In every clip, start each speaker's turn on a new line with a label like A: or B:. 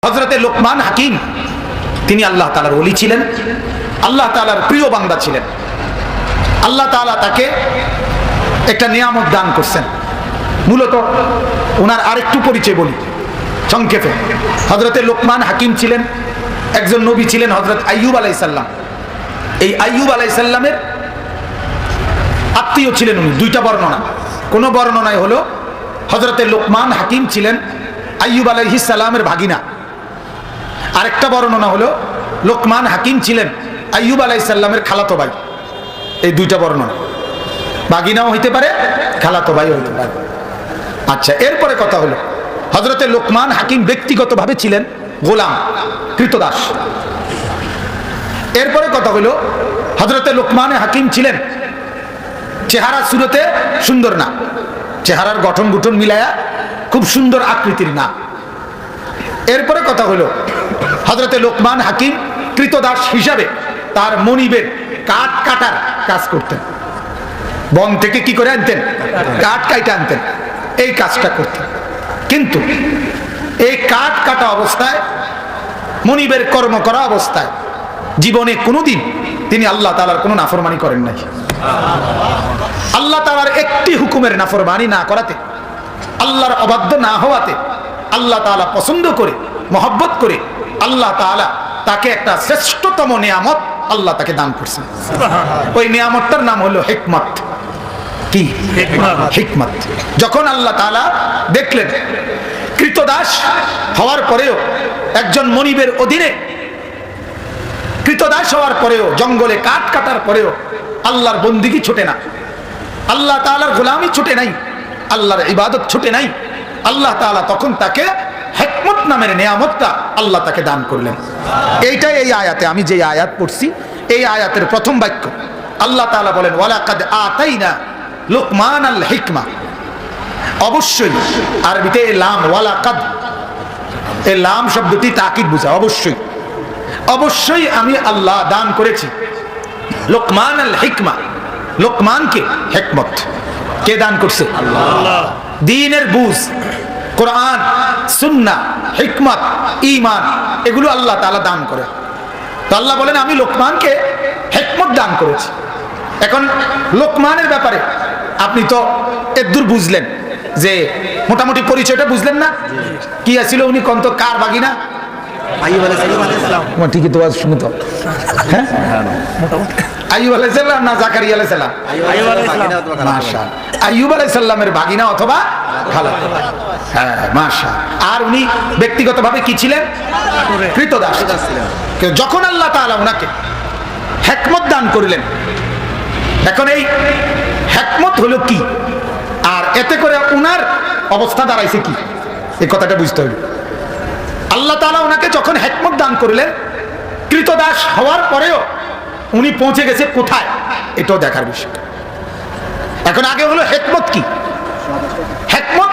A: হযরতে লোকমান হাকিম তিনি আল্লাহ তাআলার ওলি ছিলেন, আল্লাহ তাআলার প্রিয় বান্দা ছিলেন। আল্লাহ তাআলা তাকে একটা নিয়ামত দান করছেন। মূলত ওনার আরেকটু পরিচয় বলি সংক্ষেপে। হযরতে লোকমান হাকিম ছিলেন একজন নবী, ছিলেন হযরত আইয়ুব আলাইহিস সালাম। এই আইয়ুব আলাইহিস সালামের আত্মীয় ছিলেন উনি। দুইটা বর্ণনা, কোন বর্ণনায় হলো হযরতে লোকমান হাকিম ছিলেন আইয়ুব আলাইহিস সালামের ভাগিনা, আরেকটা বর্ণনা হলো লোকমান হাকিম ছিলেন আইয়ুব আলাইহিস সালামের খালাতো ভাই। এই দুইটা বর্ণনা, ভাগিনাও হইতে পারে, খালাতো ভাই হইতে পারে। আচ্ছা, এরপরে কথা হলো হযরতে লোকমান হাকিম ব্যক্তিগতভাবে ছিলেন গোলাম, কৃতদাস। এরপরে কথা হলো হযরতে লোকমান হাকিম ছিলেন চেহারা সুরতে সুন্দর না, চেহারার গঠন গুঠন মিলায়া খুব সুন্দর আকৃতির না। এরপরে কথা হলো হযরতে লোকমান হাকিম কৃতদাস হিসাবে তার মনিবের কাঠ কাটার কাজ করতেন। বন থেকে কি করে আনতেন? কাঠ কাইটা আনতেন, এই কাজটা করতেন। কিন্তু এই কাঠ কাটা অবস্থায়, মনিবের কর্ম করা অবস্থায় জীবনে কোনোদিন তিনি আল্লাহ তাআলার কোনো নাফরমানি করেন নাই। আল্লাহ তাআলার একটি হুকুমের নাফরমানি না করাতে, আল্লাহর অবাধ্য না হওয়াতে আল্লাহ তাআলা পছন্দ করে, মহব্বত করে আল্লাহ তাআলা তাকে একটা শ্রেষ্ঠতম নিয়ামত আল্লাহ তাকে দান করছেন। ওই নিয়ামতটার নাম হলো হিকমত। কি? হিকমত। যখন আল্লাহ তাআলা দেখলেন কৃতদাস হওয়ার পরেও, একজন মনিবের অধীনে কৃতদাস হওয়ার পরেও, জঙ্গলে কাঠ কাটার পরেও আল্লাহর বন্দিগি ছুটে না, আল্লাহ তাআলার গোলামি ছুটে নাই, আল্লাহর ইবাদত ছুটে নাই, আল্লাহ তাআলা তখন তাকে হিকমত নামের নিয়ামতটা আল্লাহ তাকে দান করলেন। এইটাই এই আয়াতে, আমি যে আয়াত পড়ছি এই আয়াতের প্রথম বাক্য। আল্লাহ তাআলা বলেন ওয়ালাকাদ আতাইনা লুকমানাল হিকমা। অবশ্যই আরবিতে এই লাম ওয়ালাকাদ, এই লাম শব্দটি তাকিদ বোঝায়। অবশ্যই, অবশ্যই আমি আল্লাহ দান করেছি লুকমানাল হিকমা, লোকমানকে হিকমত। কে দান করছে? আল্লাহ। দ্বীনের বুঝ, কোরআন, সুন্নাহ, হিকমত, ঈমান, এগুলো আল্লাহ তাআলা দান করে। তো আল্লাহ বলেন আমি লোকমানকে হিকমত দান করেছি। এখন লোকমানের ব্যাপারে আপনি তো এদূর বুঝলেন, যে মোটামুটি পরিচয়টা বুঝলেন না? কি আছিল উনি? কোন তো কার বাগিনা? আইয়ুব আলাইহিস সালাম। ঠিকই তো শুনো তো, হ্যাঁ আইয়ুব আলাইহিস সালাম না জাকারিয়া আলাইহিস সালাম? আইয়ুব আলাইহিস সালাম। মাশাআল্লাহ, আইয়ুব আলাইহিস সালামের ভাগিনা অথবা খালাতো। হ্যাঁ, মাশাআল্লাহ। আর উনি ব্যক্তিগতভাবে কি ছিলেন? কৃতদাস ছিলেন। যখন আল্লাহ তাআলা ওনাকে হিকমত দান করলেন, এখন এই হিকমত হলো কি, আর এতে করে উনার অবস্থা দাঁড়াইছে কি, এই কথাটা বুঝতে হবে। আল্লাহ তাআলা ওনাকে যখন হিকমত দান করলেন, কৃতদাস হওয়ার পরেও উনি পৌঁছে গেছে কোথায়, এটাও দেখার বিষয়। এখন আগে হলো হিকমত কি। হিকমত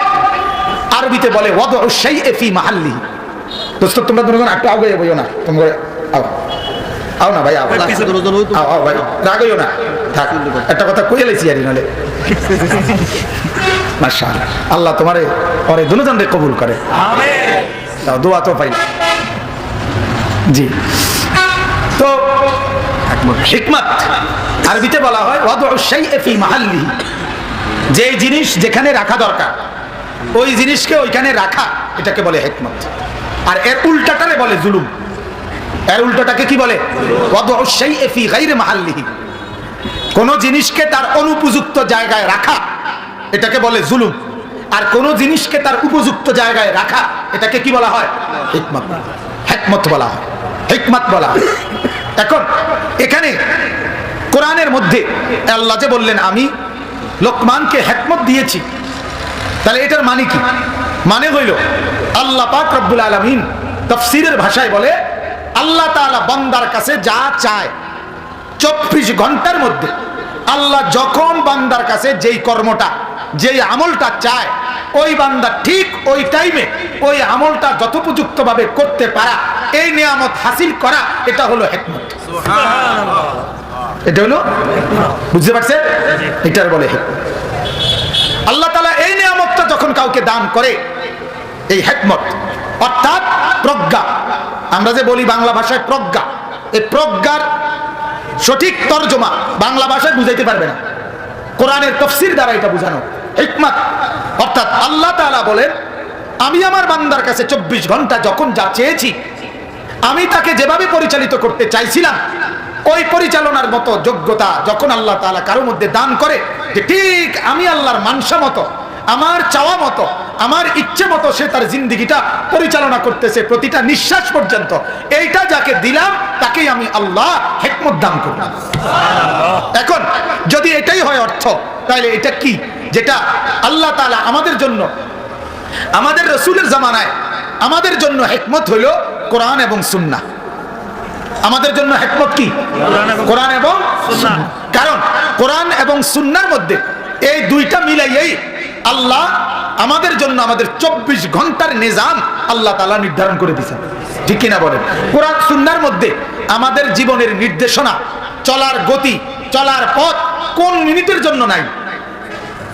A: আরবিতে বলে ওয়াদউ শাইই ফি মাহাল্লিহি। দোস্ত তোমরা দুজন একটু আগে বইও না, তোমরা আও না ভাই, আও ভাই, রাগইও না, থাক, একটা কথা কইয়া লাইছি আর নালে। মাশাআল্লাহ, আল্লাহ তোমারে পরে দুজনকে কবুল করে, আমিন। দাও দোয়া তো পাই। জি, তো হিকমত আরবিতে বলা হয় ওয়াদউ শাইই ফি মাহাল্লিহি, যে জিনিস যেখানে রাখা দরকার ওই জিনিসকে ওইখানে রাখা, এটাকে বলে হিকমত। আর এর উল্টাটারে বলে জুলুম। এর উল্টাটাকে কি বলে? ওয়াদউ শাইই ফি গায়রি মাহাল্লিহি, কোন জিনিসকে তার অনুপযুক্ত জায়গায় রাখা, এটাকে বলে জুলুম। আর কোন জিনিসকে তার উপযুক্ত জায়গায় রাখা, এটাকে কি বলা হয়? হিকমত। হিকমত বলা হয়, হিকমত বলা হয়। এখন এখানে কোরআনের মধ্যে আল্লাহ যে বললেন আমি লোকমানকে হিকমত দিয়েছি, তাহলে এটার মানে কি? মানে হইল আল্লাহ পাক রব্বুল আলামিন তাফসীরের ভাষায় বলে আল্লাহ তাআলা বান্দার কাছে যা চায় 24 ঘন্টার মধ্যে আল্লাহ যখন বান্দার কাছে যেই কর্মটা, যেই আমলটা চায়, ওই বান্দা ঠিক ওই টাইমে ওই আমলটা যথোপযুক্ত ভাবে করতে পারা, এই নিয়ামত হাসিল করা, এটা হলো হিকমত। সুবহানাল্লাহ, এটা হলো, বুঝতে পারছেন? এটার বলে হিকমত। আল্লাহ তাআলা এই নিয়ামতটা যখন কাউকে দান করে, এই হিকমত, অর্থাৎ প্রজ্ঞা। আমরা যে বলি বাংলা ভাষায় প্রজ্ঞা, এই প্রজ্ঞার সঠিক তর্জমা বাংলা ভাষায় বুঝাইতে পারবে না, কোরআনের তাফসীর দ্বারা এটা বোঝানো। হিকমত অর্থাৎ আল্লাহ তাআলা বলেন, আমি আমার বান্দার কাছে 24 ঘন্টা যখন যা চেয়েছি, আমি তাকে যেভাবে পরিচালিত করতে চাইছিলাম, ওই পরিচালনার মতো যোগ্যতা যখন আল্লাহ তাআলা কারো মধ্যে দান করে, যে ঠিক আমি আল্লাহর মানসা মতো, আমার চাওয়া মতো, আমার ইচ্ছে মতো সে তার জিন্দেগিটা পরিচালনা করতেছে প্রতিটা নিঃশ্বাস পর্যন্ত, এইটা যাকে দিলাম তাকেই আমি আল্লাহ হিকমত দান করলাম। এখন যদি এটাই হয় অর্থ, তাহলে এটা কি? যেটা আল্লাহ তাআলা আমাদের জন্য, আমাদের রাসূলের জামানায় আমাদের জন্য হিকমত হলো কোরআন এবং সুন্নাহ। আমাদের জন্য হিকমত কি? কোরআন এবং সুন্নাহ। কারণ কোরআন এবং সুন্নাহর মধ্যে এই দুইটা মিলাইয়েই আল্লাহ আমাদের জন্য আমাদের 24 ঘন্টার নিজাম আল্লাহ তাআলা নির্ধারণ করে দিয়েছেন, ঠিক কিনা বলেন? কোরআন সুন্নাহর মধ্যে আমাদের জীবনের নির্দেশনা, চলার গতি, চলার পথ কোন মিনিটের জন্য নাই,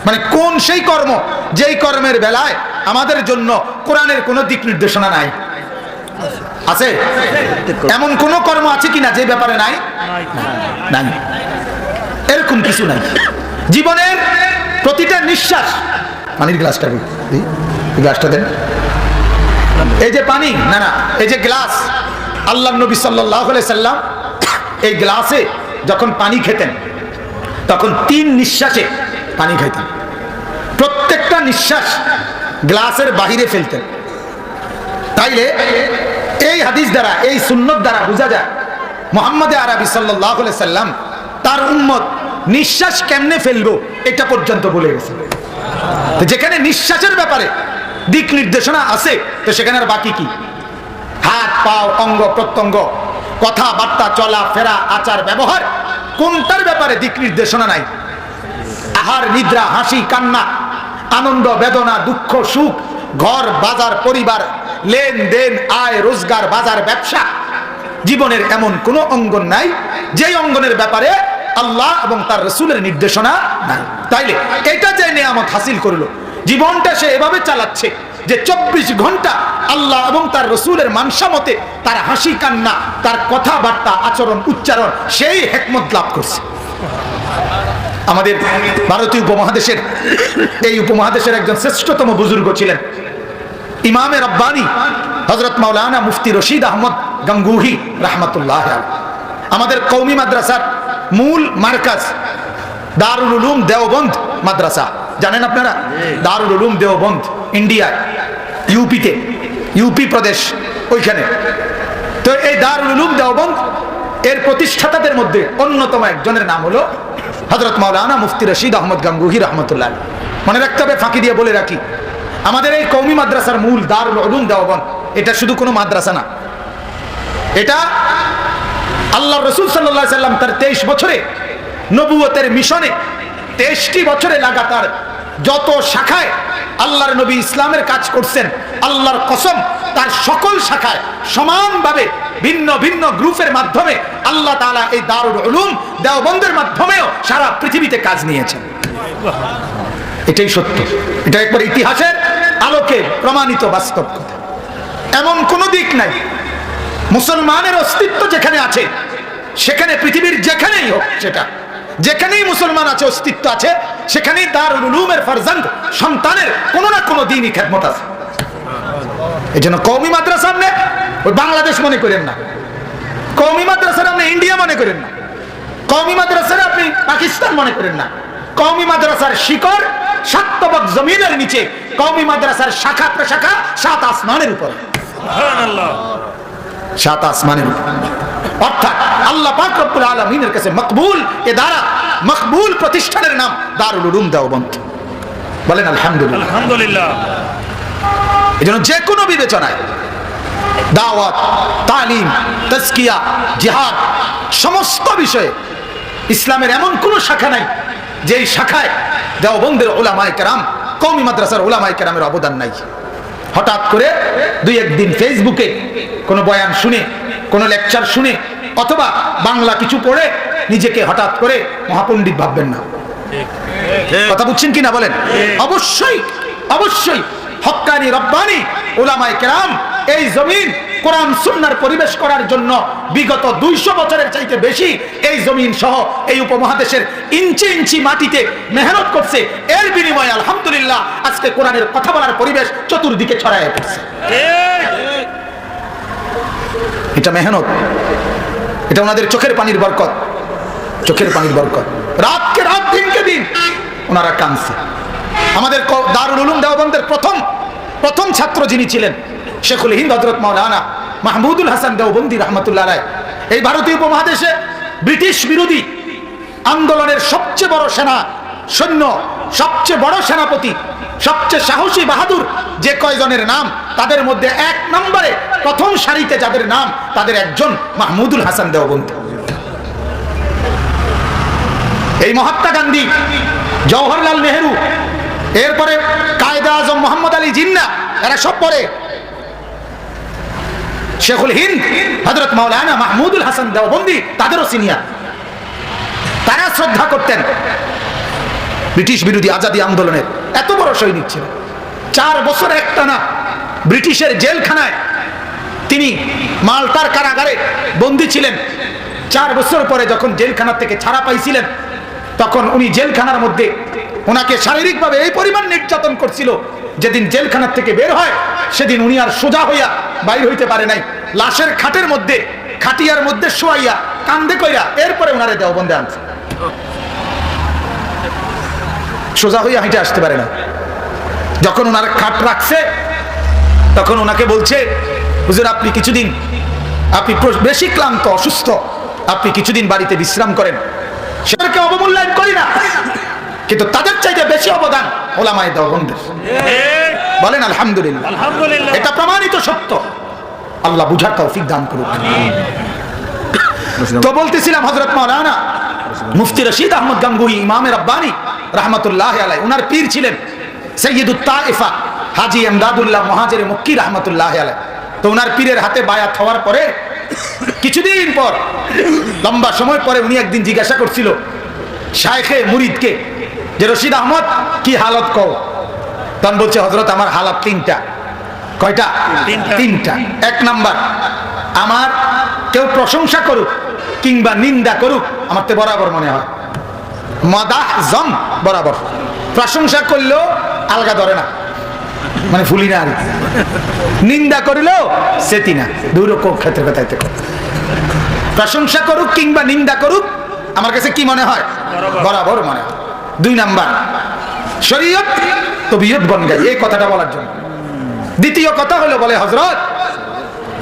A: মানে কোন সেই কর্ম যেই কর্মের বেলায় আমাদের জন্য কোরআনের কোনো দিক নির্দেশনা নাই। আছে এমন কোন কর্ম আছে কিনা যে ব্যাপারে নাই? নাই, এরকম কিছু নাই। জীবনের প্রতিটা নিঃশ্বাস, পানির গ্লাসটা গ্লাসটা দেন, এই যে পানি, না না এই যে গ্লাস, আল্লাহ নবী সাল্লাল্লাহু আলাইহি সাল্লাম এই গ্লাসে যখন পানি খেতেন তখন 3 নিঃশ্বাসে পানি খাইতেন, প্রত্যেকটা নিঃশ্বাস গ্লাসের বাহিরে ফেলতেন। তাইলে এই হাদিস দ্বারা, এই সুন্নত দ্বারা বোঝা যায় মুহাম্মদ আরবি সাল্লাল্লাহু আলাইহি সাল্লাম তার উম্মত নিঃশ্বাস কেমনে ফেলবো এটা পর্যন্ত বলে গেছে। যেখানে নিঃশ্বাসের ব্যাপারে দিক নির্দেশনা আছে, তো সেখানে আর বাকি কি? হাত পাও, অঙ্গ প্রত্যঙ্গ, কথাবার্তা, চলা ফেরা, আচার ব্যবহার, কোনটার ব্যাপারে দিক নির্দেশনা নাই? আহার নিদ্রা, হাসি কান্না, আনন্দ বেদনা, দুঃখ সুখ, ঘর বাজার পরিবার, লেনদেন, আয় রোজগার, বাজার ব্যবসা, জীবনের এমন কোন অঙ্গন নাই যেই অঙ্গনের ব্যাপারে আল্লাহ এবং তার রাসূলের নির্দেশনা নাই। তাইলে এটা যে নিয়ামত হাসিল করলো, জীবনটা সে এভাবে চালাচ্ছে যে 24 ঘন্টা আল্লাহ এবং তার রাসূলের মানসা মতে তার হাসি কান্না, তার কথাবার্তা, আচরণ, উচ্চারণ, সেই হিকমত লাভ করছে। আমাদের ভারতীয় উপমহাদেশের, এই উপমহাদেশের একজন শ্রেষ্ঠতম বুজুর্গ ছিলেন ইমামে রব্বানি হযরত মাওলানা মুফতি রশিদ আহমদ গঙ্গুহি রাহমাতুল্লাহ আলাইহি। আমাদের কওমি মাদ্রাসার মূল মার্কাজ দারুল উলুম দেওবন্দ মাদ্রাসা, জানেন আপনারা? দারুল উলুম দেওবন্দ ইন্ডিয়ায়, ইউপিতে, ইউপি প্রদেশ ওইখানে। তো এই দারুল উলুম দেওবন্দ এর প্রতিষ্ঠাতাদের মধ্যে অন্যতম একজনের নাম হলো হযরত মাওলানা মুফতি রশিদ আহমদ গঙ্গুহি রাহমাতুল্লাহ। মনে রাখতে হবে, ফাঁকি দিয়ে বলে রাখি, আমাদের এই কওমি মাদ্রাসার মূল দারুল উলুম দেওবন্দ, এটা শুধু কোনো মাদ্রাসা না, এটা আল্লাহর রাসূল সাল্লাল্লাহু আলাইহি সাল্লাম তার 23 বছরে নবুয়তের মিশনে 23টি বছরে লাগাতার যত শাখায় আল্লাহর নবী ইসলামের কাজ করছেন, আল্লাহর কসম তার সকল শাখায় সমানভাবে ভিন্ন ভিন্ন গ্রুপের মাধ্যমে আল্লাহ তাআলা এই দারুল উলুম দেওবন্দের মাধ্যমেও সারা পৃথিবীতে কাজ নিয়েছেন। এটাই সত্য, এটা একবার ইতিহাসের আলোকে প্রমাণিত বাস্তব কথা। এমন কোনো দিক নাই, মুসলমানের অস্তিত্ব যেখানে আছে সেখানে পৃথিবীর যেখানেই হোক, সেটা যেখানেই মুসলমান আছে, অস্তিত্ব আছে, সেখানেই দারুল উলুমের ফারজান্দ সন্তানের কোনো না কোনো দ্বীনি খেদমত আছে। এই জন্য কওমি মাদ্রাসা আপনি ওই বাংলাদেশ মনে করেন না, কওমি মাদ্রাসার আপনি ইন্ডিয়া মনে করেন না, কওমি মাদ্রাসার আপনি পাকিস্তান মনে করেন না। কওমি মাদ্রাসার শিকড় 7 তবক জমিনের নিচে, কওমি মাদ্রাসার শাখা প্রশাখা 7 আসমানের উপর। সুবহানাল্লাহ, 7 আসমানের উপর। অর্থাৎ আল্লাহ পাক রব্বুল আলামিনের কাছে মকবুল ইদারা, মকবুল প্রতিষ্ঠানের নাম দারুল উলুম দেওবন্দ। বলেন আলহামদুলিল্লাহ। আলহামদুলিল্লাহ। এজন্য যে কোনো বিবেচনায় দাওয়াত, তালিম, তাজকিয়া, জিহাদ, সমস্ত বিষয়ে ইসলামের এমন কোন শাখা নাই যেই শাখায় দেওবন্দের উলামায়ে কেরাম, কওমি মাদ্রাসার উলামায়ে কেরামের অবদান নাই। হঠাৎ করে 2-1 দিন ফেসবুকে কোনো বয়ান শুনে, কোনো লেকচার শুনে, অথবা বাংলা কিছু পড়ে নিজেকে হঠাৎ করে মহাপণ্ডিত ভাববেন না। কথা বুঝছেন কিনা বলেন? অবশ্যই অবশ্যই হক্কানি রব্বানি উলামায়ে কেরাম এই জমিন কোরআন সুন্নাহর পরিবেশ করার জন্য বিগত 200 বছরের চাইতে বেশি এই জমিন সহ এই উপমহাদেশের ইঞ্চি ইঞ্চি মাটিতে মেহনত করছে। এর বিনিময়ে আলহামদুলিল্লাহ আজকে কোরআনের কথা বলার পরিবেশ চতুর্দিকে ছড়ায় পড়ছে। এটা মেহনত, এটা ওনাদের চোখের পানির বরকত, চোখের পানির বরকত। রাতকে রাত, দিনকে দিন ওনারা কাঁদছে। আমাদের দারুল উলুম দেওবন্দের প্রথম ছাত্র যিনি ছিলেন শেখুল হিন্দ হযরত মাওলানা মাহমুদুল হাসান দেওবন্দি রাহমাতুল্লাহ আলাইহি, এই ভারতীয় উপমহাদেশে ব্রিটিশ বিরোধী আন্দোলনের সবচেয়ে বড় সৈন্য, সবচেয়ে বড় সেনাপতি, সবচেয়ে সাহসী বাহাদুর যে কয়জনের নাম, তাদের মধ্যে 1 নম্বরে প্রথম সারিতে যাদের নাম, তাদের একজন মাহমুদুল হাসান দেওবন্দি। এই মহাত্মা গান্ধী, জওহরলাল নেহেরু, এরপরে কায়েদে আজম মোহাম্মদ আলী জিন্নাহ, এরা সব পরে শেখুল হিন্দ হযরত মাওলানা মাহমুদুল হাসান দেওবন্দি তাদেরও সিনিয়র। তারা শ্রদ্ধা করতেন ব্রিটিশ বিরোধী আজাদী আন্দোলনের। এত বড় সৈনিক ছিলেন। 4 বছর একটানা ব্রিটিশের জেলখানায় তিনি মাল্টার কারাগারে বন্দী ছিলেন। 4 বছর পরে যখন জেলখানা থেকে ছাড়া পাইছিলেন, তখন উনি জেলখানার মধ্যে ওনাকে শারীরিকভাবে এই পরিমাণ নির্যাতন করছিল, যেদিন জেলখানার থেকে বের হয় সেদিন উনি আর সোজা হইয়া বাইর হইতে পারে নাই। লাশের খাটের মধ্যে, খাটিয়ার মধ্যে শোয়াইয়া কান্দে কইরা এরপরে ওনারে দেওবন্দে আনছে। সোজা হইয়া হেঁটে আসতে পারে না। যখন ওনার খাট রাখছে তখন ওনাকে বলছে, হুজুর আপনি কিছুদিন, আপনি বেশি ক্লান্ত, অসুস্থ, আপনি কিছুদিন বাড়িতে বিশ্রাম করেন। সেটাকে অবমূল্যায়ন করি না, কিন্তু তাদের চাইতে বেশি অবদান ওলামায়ে দেওবন্দের। বলেন আলহামদুলিল্লাহ। এটা প্রমাণিত সত্য। আল্লাহ বুঝার তৌফিক দান করুক। তো বলতেছিলাম হযরত মাওলানা মুফতি রশিদ আহমদ গাঙ্গুহি ইমামে রব্বানি রাহমাতুল্লাহ আলাইহি, উনার পীর ছিলেন সাইয়্যিদুত তায়েফা হাজী এমদাদুল্লাহ মুহাজির মক্কি রাহমাতুল্লাহ আলাইহি। তো উনার পীরের হাতে বায়াত হওয়ার পরে কিছুদিন পর, লম্বা সময় পরে, উনি একদিন জিজ্ঞাসা করছিল শায়েখে মুরিদকে যে রশিদ আহমদ কি হালত কও? তখন বলছে হযরত আমার হালত 3টা। কয়টা? 3টা। 1 নাম্বার, আমার কেউ প্রশংসা করুক কিংবা নিন্দা করুক আমার তো বরাবর মনে হয়, মাদাহ জম বরাবর। প্রশংসা করলেও আলগা ধরে না, মানে ফুলি না, আর নিন্দা করিলেও সেতি না, দুই রকম ক্ষেত্রে কথাইতে। প্রশংসা করুক কিংবা নিন্দা করুক আমার কাছে কি মনে হয়? বরাবর মনে হয়। 2 নাম্বার, শরীয়ত তবিয়ত বন গাই, এই কথাটা বলার জন্য। দ্বিতীয় কথা হলো, বলে হযরত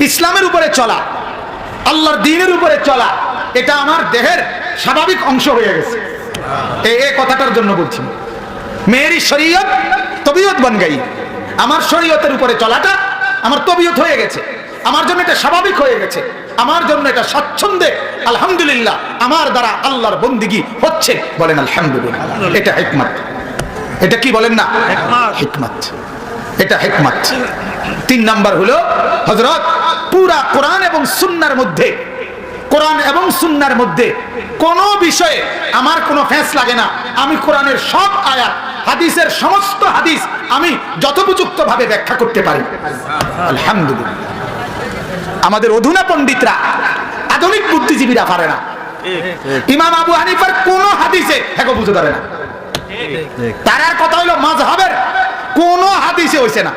A: ইসলামের উপরে চলা, আল্লাহর দ্বীনের উপরে চলা, এটা আমার দেহের স্বাভাবিক অংশ হয়ে গেছে। এই কথাটার জন্য বলছি, মেরি শরীয়ত তবিয়ত বন গাই, আমার শরীয়তের উপরে চলাটা আমার তবিয়ত হয়ে গেছে, আমার জন্য এটা স্বাভাবিক হয়ে গেছে, আমার জন্য এটা স্বাচ্ছন্দ্যে, আলহামদুলিল্লাহ আমার দ্বারা আল্লাহর বন্দিগি হচ্ছে। বলেন আলহামদুলিল্লাহ। এটা হিকমত। এটা কি বলেন না? হিকমত। এটা হিকমত। 3 নাম্বার হলো হযরত পুরা কোরআন এবং সুন্নাহর মধ্যে, কোরআন এবং সুন্নাহর মধ্যে কোন বিষয়ে আমার কোনো ফেস লাগে না। আমি কোরআনের সব আয়াত, হাদিসের সমস্ত হাদিস আমি যথোপযুক্ত ভাবে ব্যাখ্যা করতে পারি। আলহামদুলিল্লাহ। আমাদের অধুনা পণ্ডিতরা, আধুনিক বুদ্ধিজীবীরা পারে না। ইমাম আবু হানিফার কোন হাদিসে এগো বুঝতে পারে না। তার কথা হলো মাযহাবের কোন হাদিসে হইছে না,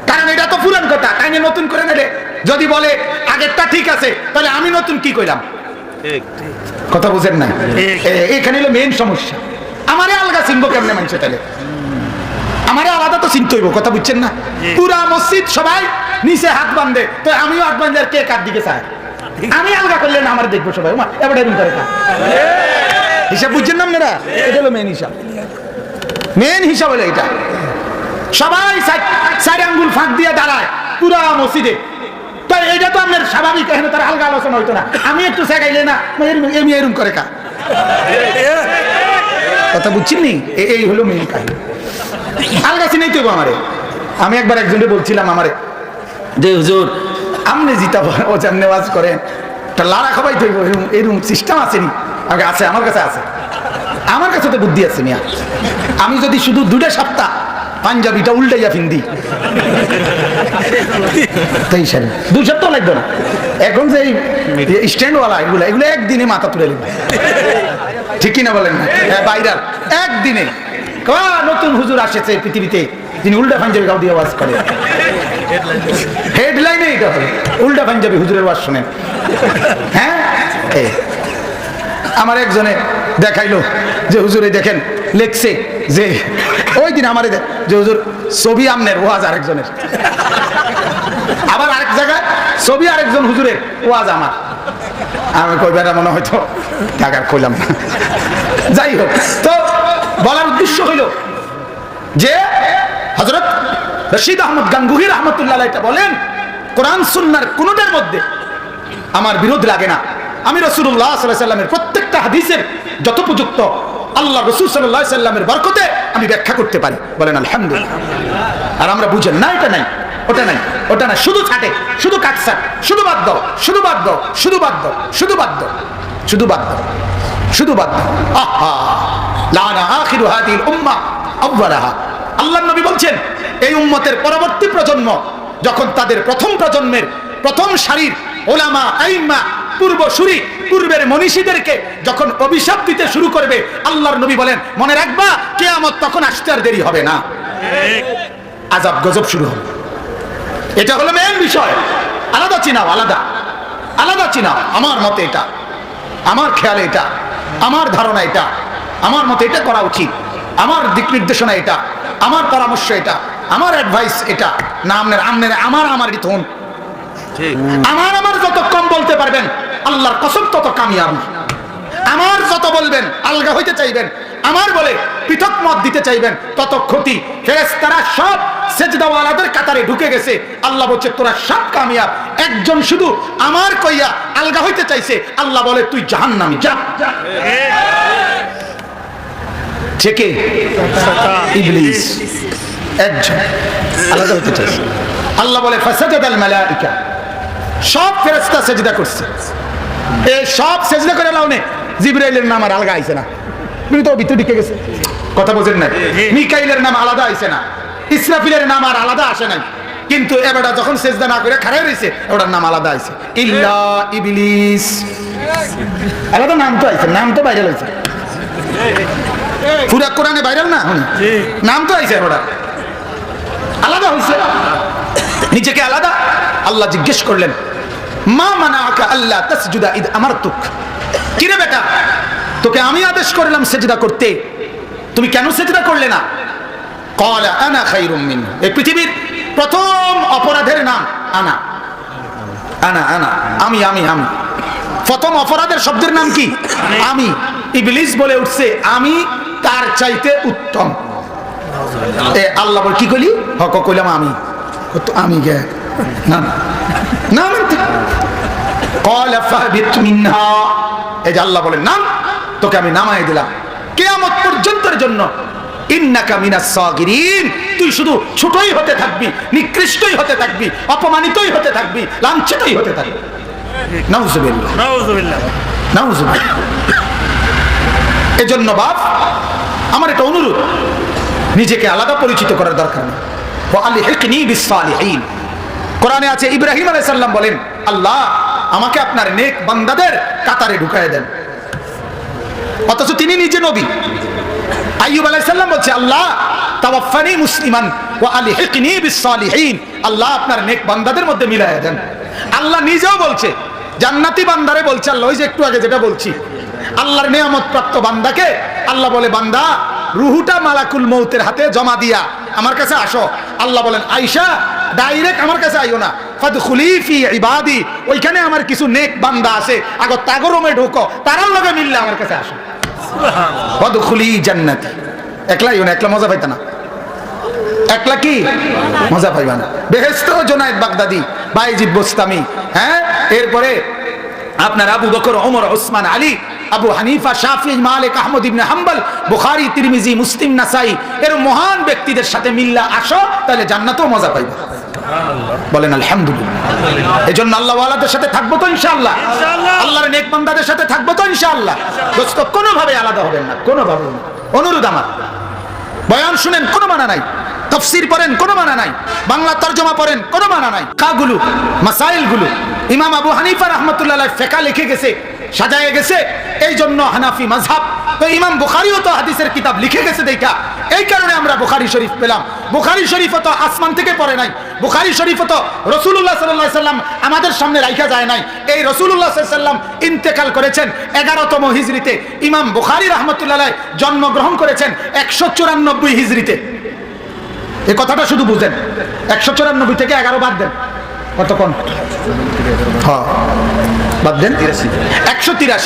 A: কারণ এটা তো পুরান কথা। তাই না, নতুন করে নিলে যদি বলে আগেরটা ঠিক আছে, তাহলে আমি নতুন কি কইলাম? কথা বুঝেন না? এখানে হলো মেইন সমস্যা। আমারে আলগা চিনবো কেমনে মানুষে? তাহলে আমারে আলাদা তো চিনতে হইব। কথা বুঝছেন না? পুরা মসজিদ সবাই নিচে হাত বাঁধে, তো আমিও হাত বাঁধলে আর কে কার দিকে চায়? আমি আলগা করলে না আমার দেখবো সবাই, এবার এরকম করে হিসাব বুঝছেন না আপনারা? এটা হলো মেইন হিসাব। মেইন হিসাব হলো এটা। সবাই 4 আঙ্গুল ফাঁক দিয়ে দাঁড়ায় পুরা মসজিদে, তো এটা তো আপনার স্বাভাবিক। এখানে তার আলগা আলোচনা হইতো না। আমি একটু শেখাইলে না এমনি এরকম করে কা। কথা বুঝছেন নি? এই হলো মেইন কাহিনী। আলগা চিনাই তো আমারে। আমি একবার একজনকে বলছিলাম আমারে যে হুজুর আপনি জিতা ও যেমনি ওয়াজ করেন তা লাড়া খাবাই তো এরকম সিস্টেম আসেনি? আছে, আমার কাছে আছে। আমার কাছে তো বুদ্ধি আছে মিয়া। আমি যদি শুধু 2টা সপ্তাহ পাঞ্জাবিটা উল্টাইয়া ফিন্দি 23 সালে 2 সপ্তাহ লাগবে না। এখন যে স্ট্যান্ডওয়ালা এগুলো একদিনে মাথা তুলে নিবে, ঠিক কিনা বলেন না? ভাইরাল একদিনে। নতুন হুজুর আসেছে পৃথিবীতে, তিনি উল্টা পাঞ্জাবি গাও দিয়ে ওয়াজ করে। হেডলাইনে এটা হবে উল্টা পাঞ্জাবি হুজুরের ওয়াজ শুনেন। হ্যাঁ, আমার একজনে দেখাইলো যে হুজুরে দেখেন লেখছে যে ওই দিন আমার যে হুজুর ছবি আমনের ওয়াজ আরেকজনের, আবার আরেক জায়গায় ছবি আরেকজন হুজুরের ওয়াজ আমার। আমি কই বেড়া মনে হয়তো টাকার কইলাম না। যাই হোক, তো বলার উদ্দেশ্য হইল যে হযরত রশিদ আহমদ গাঙ্গুহি রাহমাতুল্লাহ আলাইহি বলেন, কোরআন সুন্নাহর কোনটার মধ্যে আমার বিরোধ লাগে না। আমি রাসূলুল্লাহ সাল্লাল্লাহু আলাইহি সাল্লামের প্রত্যেকটা হাদিসের যথোপযুক্ত আল্লাহ রাসূল সাল্লাল্লাহু আলাইহি সাল্লামের বরকতে আমি ব্যাখ্যা করতে পারি। বলেন আলহামদুলিল্লাহ। আর আমরা বুঝেন না এটা নাই, ওটা নাই, ওটা না, শুধু ছাটে, শুধু কাটছাট, শুধু বাদ দাও, শুধু বাদ দাও, শুধু বাদ দাও, শুধু বাদ দাও, শুধু বাদ দাও, শুধু বাদ দাও। আহা লানা আখিরু হাদিল উম্মাহ আউয়ালাহা। আল্লাহর নবী বলছেন, এই উম্মতের পরবর্তী প্রজন্ম যখন তাদের প্রথম প্রজন্মের প্রথম সারির ওলামা আইম্মা পূর্বসূরি পূর্বের মনীষীদেরকে যখন অভিশাপ দিতে শুরু করবে, আল্লাহর নবী বলেন মনে রাখবা কিয়ামত তখন আসতে আর দেরি হবে না, আযাব গজব শুরু হবে। এটা হলো মেইন বিষয়। আলাদা চিনাও, আলাদা আলাদা চিনাও। আমার মতে এটা, আমার খেয়ালে এটা, আমার ধারণা এটা, আমার মতে এটা করা উচিত, আমার দিক নির্দেশনা এটা, আমার পরামর্শ এটা, আমার অ্যাডভাইস এটা। না আমনের আমনের আমার ইথন আমার যত কম বলতে পারবেন আল্লাহর কসম তত কামিয়াবি। আমার যত বলবেন আলগা হইতে চাইবেন, আমার বলে পৃথক মত দিতে চাইবেন, তত ক্ষতি। ফেরেশতারা সব সেজদাওয়ালাদের কাতারে ঢুকে গেছে। আল্লাহ বলছে তোরা সব কামিয়াব, একজন শুধু আমার কইয়া আলগা হইতে চাইছে। আল্লাহ বলে তুই জাহান্নামী, যা। থেকে ইবলিস একজন আলাদা হইতে চাইছে। আল্লাহ বলে ফাসাজাদাল মালাইকা, সব ফেরেশতা সেজদা করছে। এই সব সেজদা করে লাউনে জিবরাইলের নাম আর আলগা আইছে না, তুমি তো ভিতরে ঢুকে গেছে। কথা বোঝেন না? মিকাইলের নাম আলাদা আইছে না, ইসরাফিলের নাম আর আলাদা আসে নাই, কিন্তু এবারটা যখন সেজদা না করে খাড়াই রইছে ওটার নাম আলাদা আইছে, ইল্লা ইবলিস। আলাদা নাম তো আইছে, নাম তো ভাইরাল হইছে, পুরা কোরআনে ভাইরাল না, নাম তো আইছে, ওটা আলাদা হইছে, নিজেকে আলাদা। আল্লাহ জিজ্ঞেস করলেন মা মানাআকা আল্লা তাসজুদা ইদ আমারতুক, কি রে বেটা তোকে আমি আদেশ করলাম সেজদা করতে, তুমি কেন সেজদা করলে না? ক্বালা আনা খায়রুম মিনহু, এই পৃথিবীর প্রথম অপরাধের নাম আনা, আনা আনা, আমি আমি আমি। প্রথম অপরাধের শব্দের নাম কি? আমি। ইবলিস বলে উঠছে আমি তার চাইতে উত্তম। আল্লাহ বল কি কইলি? হক কইলাম আমি, তো আমি গে না না মানতে। ক্বালা ফাহবিত মিনহা, এই যে আল্লাহ বলেন নাম, তোকে আমি নামাই দিলাম কিয়ামত পর্যন্তের জন্য। ইন্নাকা মিনাস সাগিরিন, তুই শুধু ছোটই হতে থাকবি, নিকৃষ্টই হতে থাকবি, অপমানিতই হতে থাকবি, লাঞ্ছিতই হতে থাকবি। নাউজুবিল্লাহ, নাউজুবিল্লাহ, নাউজুবিল্লাহ। এজন্য বাপ আমার একটা অনুরোধ, নিজেকে আলাদা পরিচিত করার দরকার নেই। ওয়া আলহিকনি বিসসালিহিন, কোরআনে আছে ইব্রাহিম আলাইহিস সালাম বলেন আল্লাহ আমাকে আপনার নেক বান্দাদের কাতারে ঢুকায় দেন, অথচ তিনি নিজে নবী। আইয়ুব আলাইহিস সালাম বলছে আল্লাহ তাওয়াফানি মুসলিমান ওয়া আলহিকনি বিসসালিহিন, আল্লাহ আপনার নেক বান্দাদের মধ্যে মিলায়া দেন। আল্লাহ নিজেও বলছে, জান্নাতি বান্দারে বলছে আল্লাহ, ওই যে একটু আগে যেটা বলছি, আল্লাহর নিয়ামত প্রাপ্ত বান্দাকে আল্লাহ বলে বান্দা রুহুটা মালাকুল মউতের হাতে জমা দিয়া আমার কাছে আসো। আল্লাহ বলেন আয়েশা ডাইরেক্ট আমার কাছে আইও না, ফাদখুলি ফি ইবাদি, ওইখানে আমার কিছু নেক বান্দা আছে, আগো তাগরমে ঢোকো, তারার লগে মিললে আমার কাছে আসো। সুবহানাল্লাহ, ফাদখুলি জান্নাতি। একলা ইও না, একলা মজা পাইতা না, একলা কি মজা পাইবা না। বেহেশত জুনায়েদ বাগদাদি, বাইজিদ বোস্তামি, হ্যাঁ, এরপরে আপনার আবু বকর, ওমর, ওসমান, আলী, আবু হানিফা, শাফি, মালিক, আহমদ ইবনে হাম্বল, বুখারী, তিরমিজি, মুসলিম, নাসাই, এর মহান ব্যক্তিদের সাথে মিল্লা আসো, তাহলে জান্নাতেও মজা পাইবা। বলেন আলহামদুলিল্লাহ। এজন্য আল্লাহ ওয়ালাদের সাথে থাকবো তো ইনশাআল্লাহ, আল্লাহর নেক বান্দাদের সাথে থাকবো তো ইনশাআল্লাহ। দোস্ত কোনোভাবে আলাদা হবেন না, কোনোভাবে। অনুরোধ আমার, বয়ান শুনেন, কোনো মানা নাই, তাফসীর পড়েন কোনো মানা নাই, বাংলা তরজমা পড়েন কোনো মানা নাই। কাগুলো মাসাইলগুলো ইমাম আবু হানিফা রাহমাতুল্লাহ আলাইহি ফিকহ লিখে গেছে, সাজায়ে গেছে, এই জন্য হানাফি মাযহাব। তো ইমাম বুখারীও তো হাদিসের কিতাব লিখে গেছে দেখা, এই কারণে আমরা বুখারী শরীফ পেলাম। বুখারী শরীফও তো আসমান থেকে পড়ে নাই, বুখারী শরীফও তো রাসূলুল্লাহ সাল্লাল্লাহু আলাইহি সাল্লাম আমাদের সামনে রাখা যায় নাই। এই রাসূলুল্লাহ সাল্লাল্লাহু আলাইহি সাল্লাম ইন্তেকাল করেছেন 11তম হিজরিতে, ইমাম বুখারী রাহমাতুল্লাহ আলাইহি জন্মগ্রহণ করেছেন 194 হিজরিতে। এই কথাটা শুধু বুঝেন, 194 থেকে 11 বাদ দেন, কতক্ষণ? হ্যাঁ বাদ দেন 183।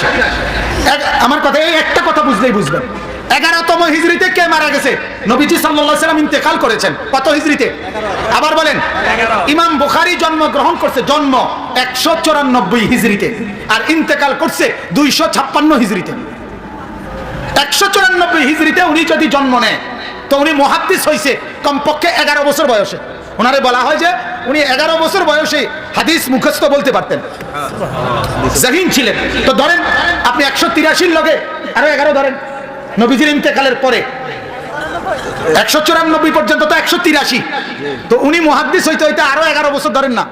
A: আমার কথা, এই একটা কথা বুঝলেই বুঝবেন। 11তম হিজরিতে কে মারা গেছে? নবীজি সাল্লাল্লাহু আলাইহি সাল্লাম ইন্তেকাল করেছেন কত হিজরিতে? আবার বলেন। ইমাম বুখারী জন্মগ্রহণ করছে জন্ম 194 হিজরিতে, আর ইন্তেকাল করছে 256 হিজরিতে। 194 হিজরিতে উনি যদি জন্ম নেয় তো উনি মুহাদ্দিস হইছে কমপক্ষে 11 বছর বয়সে। ওনারে বলা হয় যে উনি 11 বছর বয়সে হাদিস মুখস্থ বলতে পারতেন, জাহিন ছিলেন। তো ধরেন আপনি 183 লগে আরো 11 ধরেন, নবীজির ইন্তেকালের পরে 194 পর্যন্ত তো 183, তো উনি মুহাদ্দিস হইতে হইতে আরো 11 বছর ধরেন না,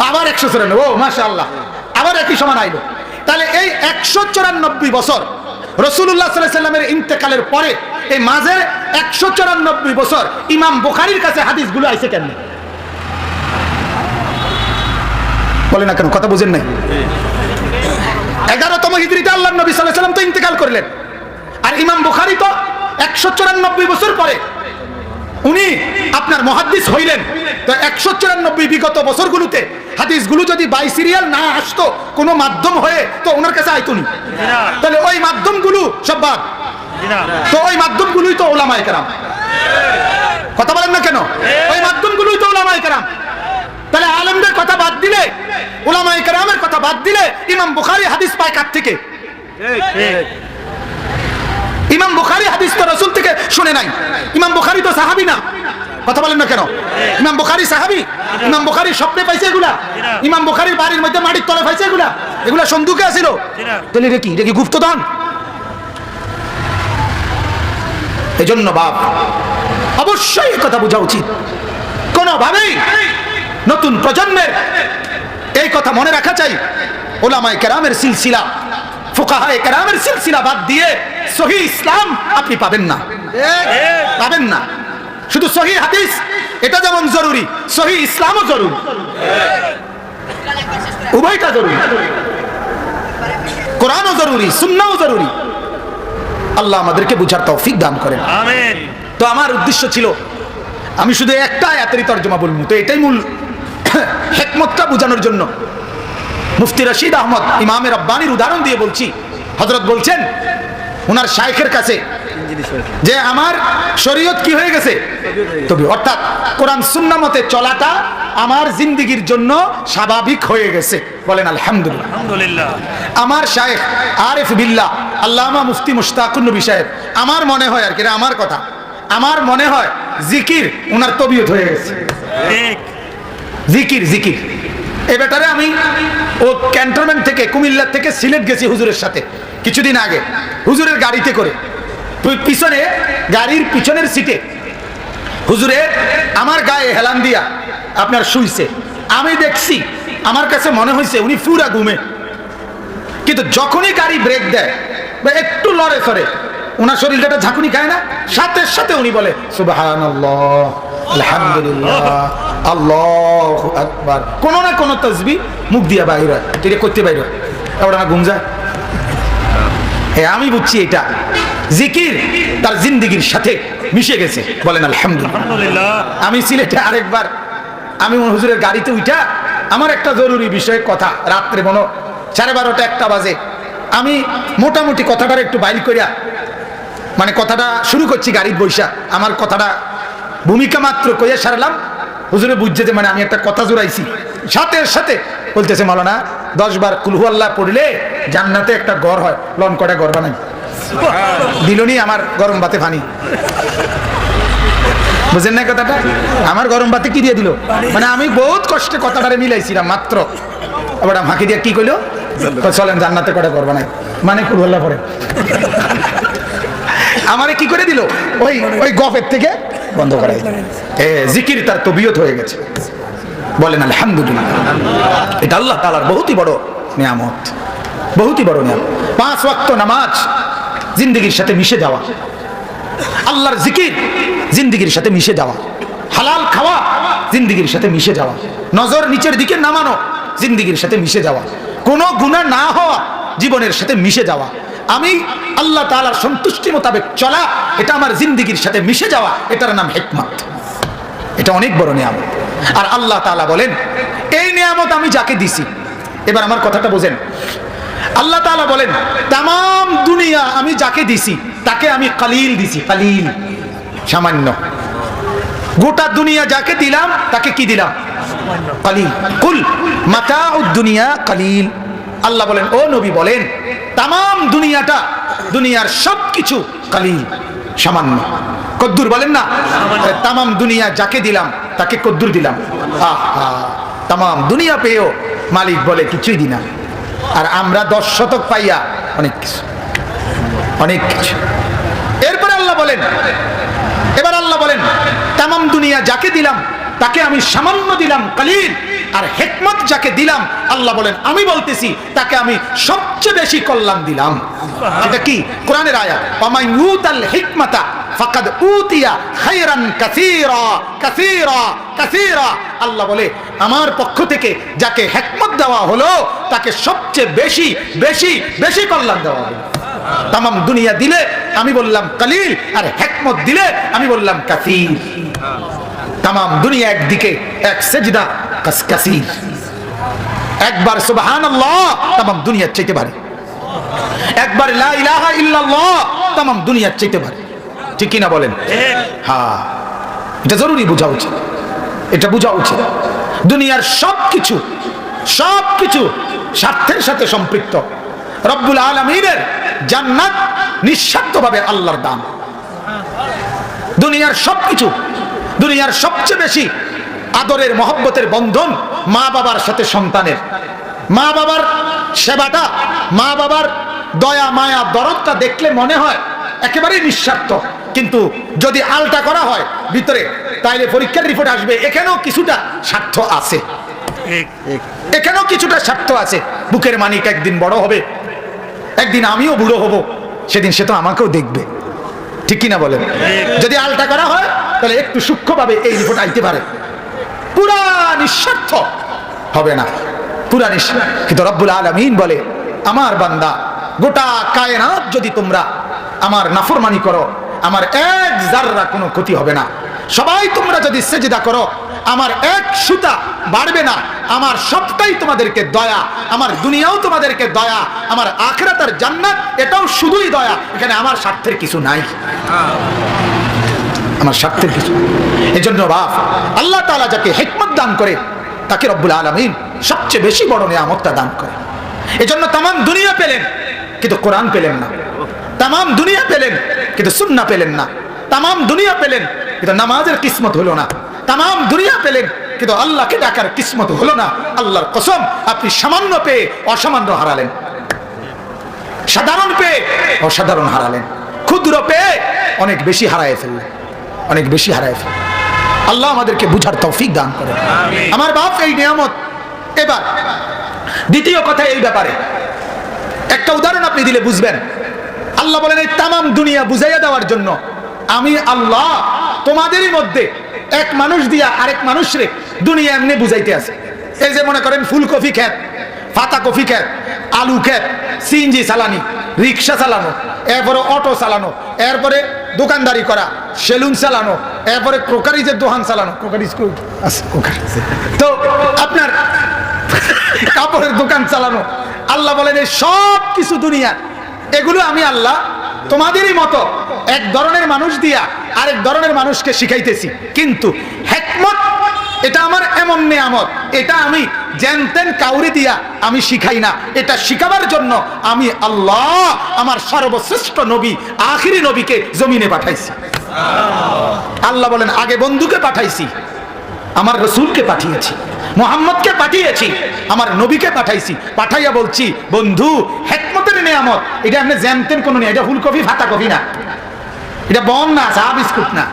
A: আবার 194। ও মাশাআল্লাহ, আবার একই সমান আইলো। তাহলে এই 194 বছর রাসূলুল্লাহ সাল্লাল্লাহু আলাইহি সাল্লামের ইন্তেকালের পরে এই মাঝে 194 বছর ইমাম বুখারীর কাছে হাদিসগুলো আইছে কেন? বলে না কেন, কথা বুঝেন নাই? 11তম হিজরিতে আল্লাহর নবী সাল্লাল্লাহু আলাইহি সাল্লাম তো ইন্তেকাল করলেন, আর ইমাম বুখারী তো 194 বছর পরে উনি আপনার মুহাদ্দিস হইলেন। তো 194 বিগত বছরগুলোতে হাদিসগুলো যদি বাই সিরিয়াল না আসতো কোনো মাধ্যম হয়ে, তো ওনার কাছে আইতো নি। তাহলে ওই মাধ্যমগুলো সব বাদ, তো ওই মাধ্যমগুলোই তো উলামায়ে কেরাম। কথা বলেন না কেন? ওই মাধ্যমগুলোই তো উলামায়ে কেরাম। তাহলে আলেমদের কথা বাদ দিলে, উলামায়ে কেরামের কথা বাদ দিলে ইমাম বুখারী হাদিস পায় কার থেকে? ইমাম বুখারী হাদিস তো রাসূল থেকে শুনে নাই। ইমাম বুখারী তো সাহাবী না, কথা বলেন না কেন? ইমাম বুখারী সাহাবী? ইমাম বুখারী স্বপ্নে পাইছে এগুলা? ইমাম বুখারীর বাড়ির মধ্যে মাটির তলে পাইছে এগুলা? এগুলা সন্দুকে আছিল? তাহলে এটা কি গুপ্তধন? এজন্য বাপ অবশ্যই এই কথা বোঝা উচিত, কোনোভাবেই নতুন প্রজন্মের এই কথা মনে রাখা চাই। উলামায়ে কেরামের সিলসিলা, ফুকাহায়ে কেরামের সিলসিলা বাদ দিয়ে সহিহ ইসলাম আপনি পাবেন না, পাবেন না। শুধু সহিহ হাদিস এটা যেমন জরুরি, সহিহ ইসলামও জরুরি, উভয়টা জরুরি। কোরআনও জরুরি, সুন্নাহও জরুরি। আল্লাহ আমাদেরকে বুঝার তৌফিক দান করেন, আমিন। তো আমার উদ্দেশ্য ছিল আমি শুধু একটা আয়াতেরই তরজমা বলবো, তো এটাই মূল হিকমতটা বোঝানোর জন্য মুফতি রশিদ আহমদ ইমামে রব্বানির উদাহরণ দিয়ে বলছি। হযরত বলছেন ওনার শাইখের কাছে যে আমার শরীয়ত কি হয়ে গেছে, তবে অর্থাৎ কোরআন সুন্নাহ মতে চলাটা আমার জিন্দেগীর জন্য স্বাভাবিক হয়ে গেছে। বলেন আলহামদুলিল্লাহ। আলহামদুলিল্লাহ। আমার শাইখ আরিফ বিল্লাহ আল্লামা মুফতি মুশতাকুন নবী সাহেব, আমার মনে হয় আর কি, আমার কথা, আমার মনে হয় জিকির ওনার তবিয়ত হয়ে গেছে। ঠিক, জিকির জিকির। এই ব্যাটারে আমি ও ক্যান্টনমেন্ট থেকে কুমিল্লা থেকে সিলেট গেছি হুজুরের সাথে কিছুদিন আগে, হুজুরের গাড়িতে করে। পিছনে গাড়ির পিছনের সিটে হুজুরে আমার গায়ে হেলান দিয়া আপনার শুইছে। আমি দেখছি, আমার কাছে মনে হয়েছে উনি পুরা ঘুমে, কিন্তু যখনই গাড়ি ব্রেক দেয় বা একটু লড়ে সরে, ওনার শরীরটা ঝাঁকুনি খায় না, সাথে সাথে উনি বলে সুবহানাল্লাহ, আলহামদুলিল্লাহ, আল্লাহু আকবার, কোন না কোন তাসবিহ মুখ দিয়া বাইর হয়, এটা করতে বাইর হয়, ওটা না ঘুম যায়। আমি বুঝছি এটা জিকির তার জিন্দেগীর সাথে মিশে গেছে। বলেন আলহামদুলিল্লাহ। আমি সিলেটে আরেকবার আমি হুজুরের গাড়িতে উঠা আমার একটা জরুরি বিষয়ে কথা, রাত্রে মনে 12:30 1টা বাজে, আমি মোটামুটি কথাটার একটু বাইল করিয়া মানে কথাটা শুরু করছি গাড়ির বৈশা, আমার কথাটা ভূমিকা মাত্র কইয়া সারলাম। হুজুরে বুঝছে যে মানে আমি একটা কথা জোড়াইছি, সাথে সাথে বলতেছে মাওলানা 10 বার কুল হুয়াল্লাহ পড়লে জান্নাতে একটা ঘর হয়, লন কটা ঘর বানাই দিলনি আমার গরম ভাতে পানি। বুঝেন না কথাটা? আমার গরম ভাতে কি দিয়ে দিল, মানে আমি বহুত কষ্টে কথাটারে মিলাইছিলাম মাত্র, আবার ফাঁকি দিয়ে কি কইলো, চলেন জান্নাতে কটা ঘর বানাই, মানে কুল হুয়াল্লাহ পড়ে। আমারে কি করে দিল, ওই গফের থেকে
B: বন্ধ করাই
A: জিকির তার তবিয়ত হয়ে গেছে। বলেন আলহামদুলিল্লাহ। এটা আল্লাহ তাআলার বহুতই বড় নিয়ামত, বহুতই বড় নিয়ামত। 5 ওয়াক্ত নামাজ জিন্দেগির সাথে মিশে যাওয়া, আল্লাহর জিকির জিন্দেগির সাথে মিশে যাওয়া, হালাল খাওয়া জিন্দেগির সাথে মিশে যাওয়া, নজর নিচের দিকে নামানো জিন্দেগির সাথে মিশে যাওয়া, কোনো গুনাহ না হওয়া জীবনের সাথে মিশে যাওয়া, আমি আল্লাহ তাআলার সন্তুষ্টি মোতাবেক চলা, এটা আমার জিন্দেগির সাথে মিশে যাওয়া, এটার নাম হিকমত। এটা অনেক বড় নিয়ামত। আর আল্লাহ তাআলা বলেন এই নিয়ামত আমি যাকে দিছি, এবার আমার কথাটা বোঝেন, আল্লাহ তাআলা বলেন তামাম দুনিয়া আমি যাকে দিছি তাকে আমি কালিল দিছি, কালিল সামান্য। গোটা দুনিয়া যাকে দিলাম তাকে কি দিলাম? কালিল। কুল মাতাউদ দুনিয়া কালিল। আল্লাহ বলেন ও নবী বলেন তামাম দুনিয়াটা, দুনিয়ার সবকিছু কালিল, সামান্য। কদ্দুর বলেন না, তামাম দুনিয়া যাকে দিলাম তাকে কদ্দুর দিলাম। তামাম দুনিয়া পেয়েও মালিক বলে কিছুই দিনা। আর আমরা 10 শতক পাইয়া অনেক কিছু, অনেক কিছু। এরপরে আল্লাহ বলেন, এবার আল্লাহ বলেন তামাম দুনিয়া যাকে দিলাম তাকে আমি সামান্য দিলাম, কালিল। আর হিকমত যাকে দিলাম আল্লাহ বলেন আমি বলতেছি তাকে আমি সবচেয়ে বেশি কল্যাণ দিলাম। এটা কি? কোরআনের আয়াত, ওয়ামান ইউতাল হিকমাতা ফাকাদ উতিয়া খায়রান কাসীরা কাসীরা কাসীরা। আল্লাহ বলে আমার পক্ষ থেকে যাকে হিকমত দেওয়া হলো তাকে সবচেয়ে বেশি বেশি বেশি কল্যাণ দেওয়া হলো। তামাম দুনিয়া দিলে আমি বললাম কালিল, আর হিকমত দিলে আমি বললাম কাসীর। তামাম দুনিয়া একদিকে, এক সেজদা কাসীর। একবার সুবহানাল্লাহ তামাম দুনিয়ার চাইতে ভারী, একবার লা ইলাহা ইল্লাল্লাহ তামাম দুনিয়ার চাইতে ভারী। ঠিক কিনা বলেন? হ্যাঁ, এটা জরুরি বোঝা উচিত, এটা বোঝা উচিত। দুনিয়ার সবকিছু সবকিছু স্বার্থের সাথে সম্পৃক্ত। রব্বুল আলামিনের জান্নাত নিঃস্বার্থভাবে আল্লাহর দান। দুনিয়ার সবকিছু, দুনিয়ার সবচেয়ে বেশি আদরের মহব্বতের বন্ধন মা বাবার সাথে সন্তানের। মা বাবার সেবাটা, মা বাবার দয়া মায়া দরদটা দেখলে মনে হয় একেবারেই নিঃস্বার্থ, কিন্তু যদি আলটা করা হয় ভিতরে তাইলে পরীক্ষার রিপোর্ট আসবে এখানেও কিছুটা স্বার্থ আছে, এখানেও কিছুটা স্বার্থ আছে। বুকের মানিক একদিন বড় হবে, একদিন আমিও বুড়ো হব, সেদিন সে তো আমাকেও দেখবে। ঠিক কিনা বলেন? যদি আলটা করা হয় তাহলে একটু সূক্ষ্মভাবে এই রিপোর্ট আইতে পারে, পুরা নিঃস্বার্থ হবে না, পুরা নিঃস্বার্থ। কিন্তু রব্বুল আলামিন বলে আমার বান্দা গোটা কায়নাত যদি তোমরা আমার নাফরমানি করো আমার এক জাররা কোনো ক্ষতি হবে না। সবাই তোমরা যদি সেজদা করো আমার এক সুতা বাড়বে না। আমার সবটাই তোমাদেরকে দয়া, আমার দুনিয়াও তোমাদেরকে দয়া, আমার আখিরাত আর জান্নাত এটাও শুধুই দয়া। এখানে আমার স্বার্থের কিছু নাই, আমার স্বার্থের কিছু। এজন্য বাপ আল্লাহ তাআলা যাকে হিকমত দান করে তাকে রব্বুল আলামিন সবচেয়ে বেশি বড় নিয়ামতটা দান করে। এজন্য তামাম দুনিয়া পেলেন কিন্তু কোরআন পেলেন না, তামাম দুনিয়া পেলেন কিন্তু সুন্নাহ পেলেন না, তামাম দুনিয়া পেলেন কিন্তু নামাজের কিসমত হলো না, তামাম দুনিয়া পেলেন কিন্তু আল্লাহকে ডাকার কিসমত হলো না। আল্লাহর কসম আপনি সামান্য পেয়ে অসামান্য হারালেন, সাধারণ পেয়ে অসাধারণ হারালেন, ক্ষুদ্র পেয়ে অনেক বেশি হারায় ফেললেন, অনেক বেশি হারায় ফেললেন। আল্লাহ আমাদেরকে বুঝার তৌফিক দান করেন। আমার বাপ এই নিয়ামত। এবার দ্বিতীয় কথা এই ব্যাপারে একটা উদাহরণ আপনি দিলে বুঝবেন। আল্লাহ বলেন এই তামাম দুনিয়া বুঝাইয়া দেওয়ার জন্য আমি আল্লাহ তোমাদেরই মধ্যে এক মানুষ দিয়া আরেক মানুষরে দুনিয়া এমনি বুঝাইতে আছে। এই যে মনে করেন ফুলকপি খেত, পাতা কপি খেত, আলু খেত, সিএনজি চালানি, রিক্সা চালানো, এরপরে অটো চালানো, এরপরে দোকানদারি করা, সেলুন চালানো, এরপরে ক্রোকারিজের দোকান চালানো, ক্রোকারিজ তো আপনার কাপড়ের দোকান চালানো। আল্লাহ বলেন এই সব কিছু দুনিয়া এগুলো আমি আল্লাহ তোমাদেরই মতো এক ধরনের মানুষ দিয়া আরেক ধরনের মানুষকে শিখাইতেছি। কিন্তু হিকমত এটা আমার এমন নিয়ামত, এটা আমি জানতেন কাউরে দিয়া আমি শিখাই না, এটা শিখাবার জন্য আমি আল্লাহ আমার সর্বশ্রেষ্ঠ নবী আখিরি নবীকে জমিনে পাঠাইছি। আল্লাহ বলেন আগে বন্ধুকে পাঠাইছি, আমার রসুলকে পাঠিয়েছি, মুহাম্মদকে পাঠিয়েছি, আমার নবীকে পাঠাইছি। পাঠাইয়া বলছি বন্ধু হিকমতের নিয়ামত এটা আপনি জানতেন কোনো নেই, এটা ফুলকপি ফাতা কপি না, এটা বন না, চা বিস্কুট না,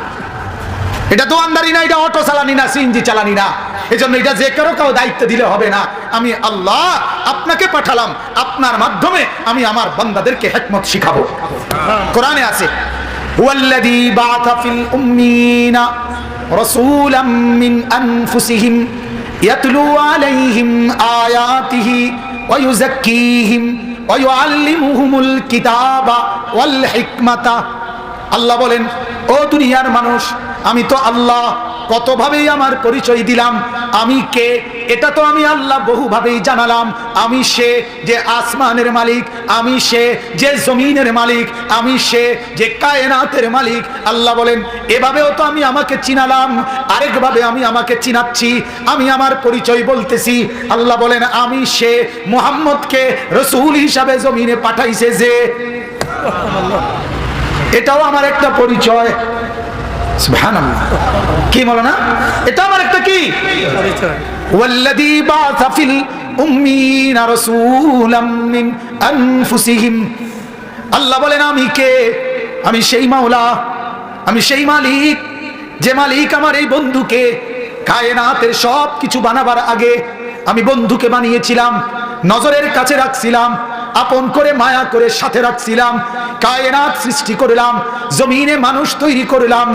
A: এটা দোয়ানদারি না, এটা অটো চালানি না, সিএনজি চালানি না। এজন্য এটা যে কারো দায়িত্ব দিলে হবে না। আমি আল্লাহ আপনাকে পাঠালাম, আপনার মাধ্যমে আমি আমার বান্দাদেরকে হিকমত শিখাবো। কোরআনে আছে হুয়াল্লাযী বাআথা ফিল উম্মিনা রাসূলাম মিন আনফুসিহিম ইয়াতলু আলাইহিম আয়াতিহি ওয়া ইউযাক্কিহিম ওয়া ইউআল্লিমুহুমুল কিতাবা ওয়াল হিকমাতা। আল্লাহ বলেন, ও দুনিয়ার মানুষ, আমি তো আল্লাহ কতভাবেই আমার পরিচয় দিলাম। আমি কে এটা তো আমি আল্লাহ বহুভাবেই জানালাম। আমি সে যে আসমানের মালিক, আমি সে যে জমিনের মালিক, আমি সে যে কায়নাতের মালিক। আল্লাহ বলেন, এভাবেও তো আমি আমাকে চিনালাম, আরেকভাবে আমি আমাকে চিনাচ্ছি, আমি আমার পরিচয় বলতেছি। আল্লাহ বলেন, আমি সে মুহাম্মদকে রাসূল হিসাবে জমিনে পাঠাইছে যে, এটাও আমার একটা পরিচয়। সুবহানাল্লাহ, কি বলো না, এটা আমার একটা কি পরিচয়। ওয়াল্লাযী বাআথা ফিল উম্মিনা রাসূলাম মিন আনফুসিহিম। আল্লাহ বলেন, আমি কে? আমি সেই মাওলা, আমি সেই মালিক, যে মালিক আমার এই বন্ধুকে কায়নাতের সব কিছু বানাবার আগে আমি বন্ধুকে বানিয়েছিলাম, নজরের কাছে রাখছিলাম, আপন করে মায়া করে সাথে রাখছিলাম। কায়নাত সৃষ্টি করলাম, জমিনে মানুষ তৈরি করলাম,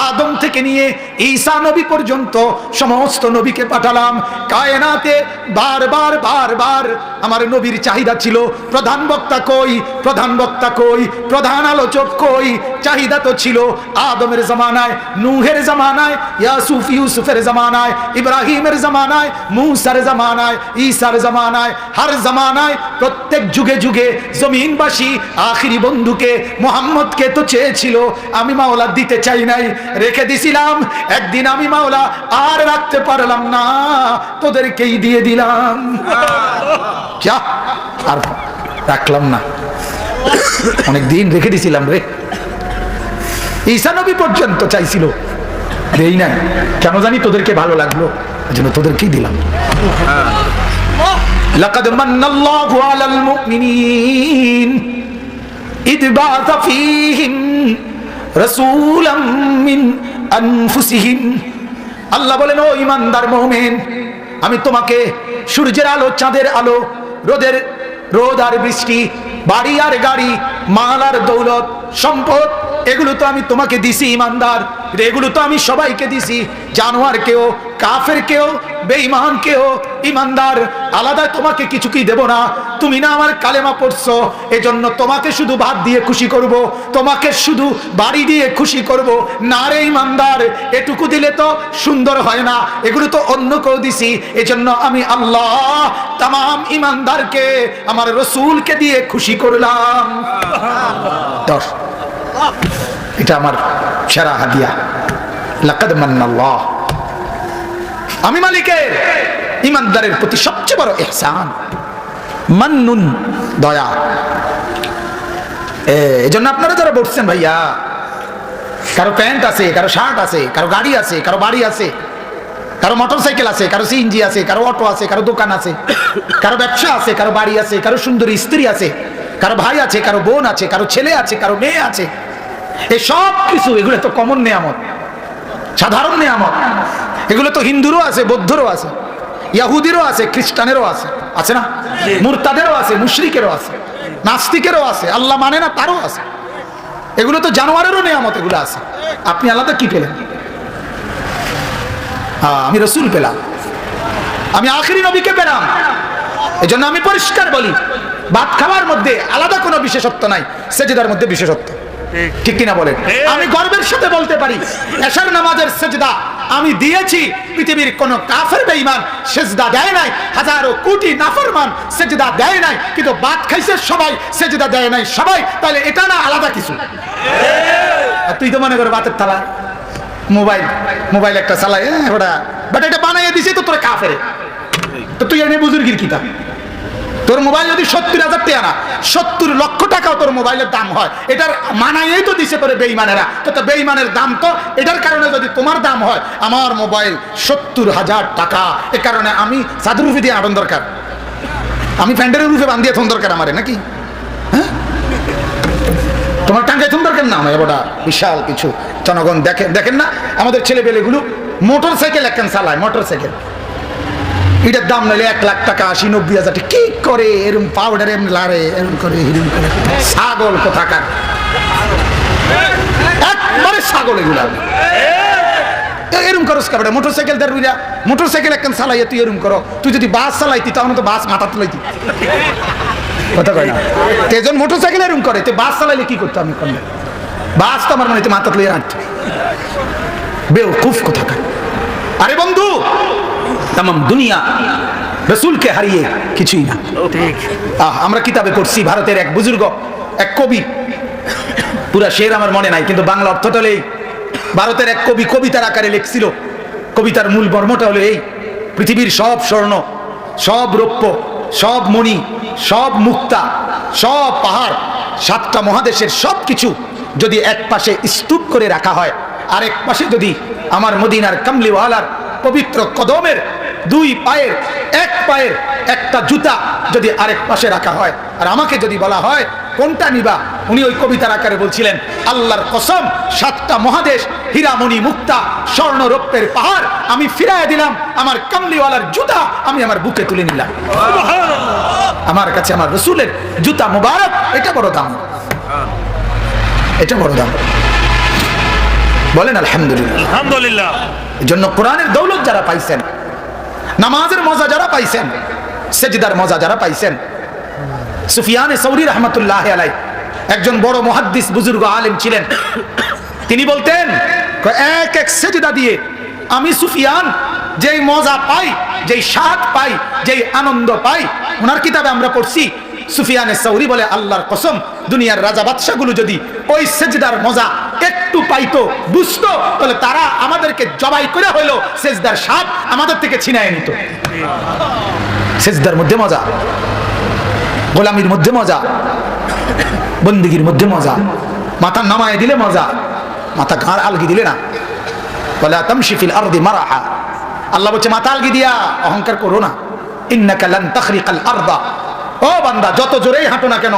A: আদম থেকে নিয়ে ঈসা নবী পর্যন্ত সমস্ত নবীকে পাঠালাম। কায়নাতে বারবার বারবার আমার নবীর চাহিদা ছিল। প্রধান বক্তা কই, প্রধান বক্তা কই, প্রধান আলোচক কই? চাহিদা তো ছিল আদমের জামানায়, নূহের জামানায়, ইউসুফের জামানায়, ইব্রাহিমের জামানায়, মূসার জামানায়, ঈসার জামানায়, হর জামানায়, প্রত্যেক যুগে যুগে জমিনবাসী আখিরি বন্ধুকে মুহাম্মদকে তো চেয়েছিল। আমি মাওলা দিতে চাই নাই, রেখে দিছিলাম। একদিন আমি মাওলা আর রাখতে পারলাম না, তোদেরকেই দিয়ে দিলাম। যা, আর রাখলাম না, অনেকদিন রেখে দিছিলাম রে। ঈসা নবী পর্যন্ত চাইছিল, দেই নাই। কেন জানি তোদেরকে ভালো লাগলো, এজন্য তোদেরকেই দিলাম। লাকাদ মান্নাল্লাহু আলাল মুমিনিন ইদ বাআসা ফীহিম রাসূলাম মিন আনফুসিহিম। আল্লাহ বলেন, ও ঈমানদার মুমিন, আমি তোমাকে সূর্যের আলো, চাঁদের আলো, রোদ আর বৃষ্টি, বাড়ি আর গাড়ি, মাল আর দৌলত, সম্পদ, এগুলো তো আমি তোমাকে দিছি ঈমানদার। এগুলো তো আমি সবাইকে দিছি, জানোয়ারকেও, কাফেরকেও, বেঈমানকেও। ঈমানদার, আলাদা তোমাকে কিছু কি দেব না? তুমি না আমার কালেমা পড়ছো, এজন্য তোমাকে শুধু ভাত দিয়ে খুশি করব, তোমাকে শুধু বাড়ি দিয়ে খুশি করব না রে ঈমানদার। এটুকু দিলে তো সুন্দর হয় না, এগুলো তো অন্য কেউ দিছি। এজন্য আমি আল্লাহ তামাম ঈমানদারকে আমার রাসূলকে দিয়ে খুশি করলাম। দশ, এটা আমার সেরা হাদিয়া। লাকাদ মান্নাল্লাহ, আমি মালিকের ঈমানদারের প্রতি সবচেয়ে বড় ইহসান, মান্নুন, দয়া। এজন্য আপনারা যারা বলছেন, ভাইয়া কারো প্যান্ট আছে, কারো শার্ট আছে, কারো গাড়ি আছে, কারো বাড়ি আছে, কারো মোটরসাইকেল আছে, কারো সিএনজি আছে, কারো অটো আছে, কারো দোকান আছে, কারো ব্যবসা আছে, কারো বাড়ি আছে, কারো সুন্দরী স্ত্রী আছে, কারো ভাই আছে, কারো বোন আছে, কারো ছেলে আছে, কারো মেয়ে আছে। এই সব কিছু, এগুলো তো কমন নিয়ামত, সাধারণ নিয়ামত। এগুলো তো হিন্দুরও আছে, বৌদ্ধরও আছে, ইহুদিরও আছে, খ্রিস্টানেরও আছে, আছে না? মুরতাদেরও আছে, মুশরিকেরও আছে, নাস্তিকেরও আছে, আল্লাহ মানে না তারও আছে। এগুলো তো জানোয়ারেরও নিয়ামত, এগুলো আছে। আপনি আলাদা কি পেলেন? আমি রাসূল পেলাম, আমি আখিরি নবীকে পেলাম। এজন্য আমি পরিষ্কার বলি, ভাত খাওয়ার মধ্যে আলাদা কোনো বিশেষত্ব নাই, সেজদার মধ্যে বিশেষত্ব। ঠিক কিনা বলেন? আমি গর্বের সাথে বলতে পারি, এশার নামাজের সেজদা আমি দিয়েছি, পৃথিবীর কোন কাফের বেঈমান সেজদা দেয় নাই, হাজারো কোটি নাফরমান সেজদা দেয় নাই, কিন্তু ভাত খাইছে সবাই, সেজদা দেয় নাই সবাই। তাহলে এটা না আলাদা কিছু? তুই তো মনে করো ভাতের থালা, মোবাইল একটা চালায়, ওটা বাট এটা বানাইয়ে দিছে তো তোরা কাফের, তো তুই এনে বুজুর্গির কিতাব। তোর মোবাইল যদি 70,000 টাকা না 70 লক্ষ টাকাও তোর মোবাইলের দাম হয়, এটার মানাইয়েই তো দিছে তোর বেঈমানেরা। তো বেঈমানের দাম তো এটার কারণে যদি তোমার দাম হয়, আমার মোবাইল 70,000 টাকা, এ কারণে আমি চাদর রুফে দিয়ে আড়ন দরকার, আমি প্যান্ডেলের রুফে বান্ধিয়ে থন দরকার আমারে নাকি? হ্যাঁ, তোমার টাঙ্গাই তুমি দরকার না আমার বড়া বিশাল কিছু জনগণ দেখেন দেখেন না আমাদের ছেলেপেলেগুলো মোটর সাইকেল একখান চালায়, মোটর সাইকেল এটার দাম নাইলে 1 লাখ টাকা 80-90 হাজার কি করে এরম পাউডার এম লারে এরম করে হিরুম করে ছাগল কোথাকার একবারে ছাগল এগুলা এরম করস কাপড়ে মোটর সাইকেল দাঁড়িয়ে মোটর সাইকেল একখান চালাইয়া তুই এরম করো তুই যদি বাস চালাইতি তাহলে তো বাস মাথা তুলাইতি কথা কয় না তেজন মোটর সাইকেল এরম করে তুই বাস চালাইলে কি করতো আমি করলে বাস তো আমার মনে হয় মাথা তুলে রাখতো বেওকুফ কোথাকার। আরে বন্ধু তাম দুনিয়া রসুলকে হারিয়ে কিছুই না। আমরা কিতাবে পড়ছি ভারতের এক বুজুর্গ এক কবি পুরা শের আমার মনে নাই কিন্তু বাংলা অর্থটা হলো এই ভারতের এক কবি কবিতার আকারে লিখছিল কবিতার মূল মর্মটা হলো এই পৃথিবীর সব স্বর্ণ সব রৌপ্য সব মণি সব মুক্তা সব পাহাড় 7টা মহাদেশের সব কিছু যদি এক পাশে স্তূপ করে রাখা হয় আরেক পাশে যদি আমার মদিনার কামলিওয়ালার পবিত্র কদমের 2 পায়ের 1 পায়ের একটা জুতা যদি আরেক পাশে রাখা হয় আর আমাকে যদি বলা হয় কোনটা নিবা উনি ওই কবিতার আকারে বলছিলেন আল্লাহর কসম 7টা মহাদেশ হীরামণি মুক্তা স্বর্ণ রৌপ্যের পাহাড় আমি ফিরায় দিলাম আমার কামলিওয়ালার জুতা আমি আমার বুকে তুলে নিলাম আমার কাছে আমার রসুলের জুতা মুবারক এটা বড় দাম এটা বড় দাম বলেন আলহামদুলিল্লাহ
B: আলহামদুলিল্লাহ।
A: এই জন্য কোরআনের দৌলত যারা পাইছেন নামাজের মজা যারা পাইছেন সেজদার মজা যারা পাইছেন সুফিয়ানে সৌরি রহমতুল্লাহ আলাইহি একজন বড় মুহাদ্দিস বুজুর্গ আলেম ছিলেন তিনি বলতেন এক এক সেজদা দিয়ে আমি সুফিয়ান যেই মজা পাই যেই স্বাদ পাই যেই আনন্দ পাই ওনার কিতাবে আমরা পড়ছি সুফিয়ানে সৌরি বলে আল্লাহর কসম দুনিয়ার রাজা বাদশাগুলো যদি ওই সেজদার মজা একটু পাইতো বুঝতো তাহলে তারা আমাদেরকে জবাই করে হইলো সেজদার স্বাদ আমাদের থেকে ছিনায় নিত। সেজদার মধ্যে মজা, গোলামির মধ্যে মজা, বন্দিগির মধ্যে মজা, মাথা নামায় দিলে মজা, মাথা ঘাড় আলগি দিলে না। বলে তামশি ফিল আরদি মারাহা, আল্লাহ বলছে মাথা আলগি দিয়া অহংকার করো না। ইন্নাকা লান তাখরিকাল আরদা, ও বান্দা যত জোরেই হাঁটো না কেন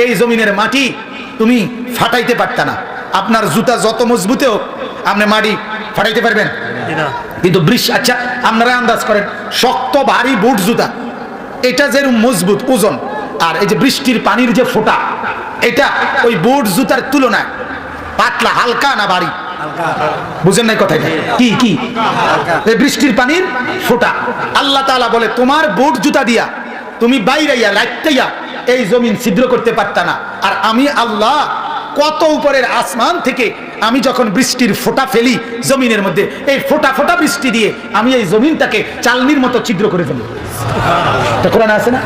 A: এই জমিনের মাটি তুমি ফাটাইতে পারতা না। আপনার জুতা যত মজবুত হোক আপনি মাটি ফাটাইতে পারবেন কিন্তু আচ্ছা আপনারা আন্দাজ করেন শক্ত ভারী বুট জুতা এটা যেরকম মজবুত ওজন আর এই যে বৃষ্টির পানির যে ফোঁটা এটা ওই বুট জুতার তুলনায় পাতলা হালকা না ভারী? বুঝেন নাই কথাটা কি কি বৃষ্টির পানির ফোঁটা। আল্লাহ তাআলা বলে তোমার বুট জুতা দিয়া তুমি বাইরাইয়া লাইটাইয়া এই জমিন ছিদ্র করতে পারতা না। আর আমি আল্লাহ কত উপরের আসমান থেকে আমি যখন বৃষ্টির ফোঁটা ফেলি জমিনের মধ্যে এই ফোঁটা ফোঁটা বৃষ্টি দিয়ে আমি এই জমিনটাকে চালনির মতো ছিদ্র করে ফেলি। এটা কোরআনে আছে না?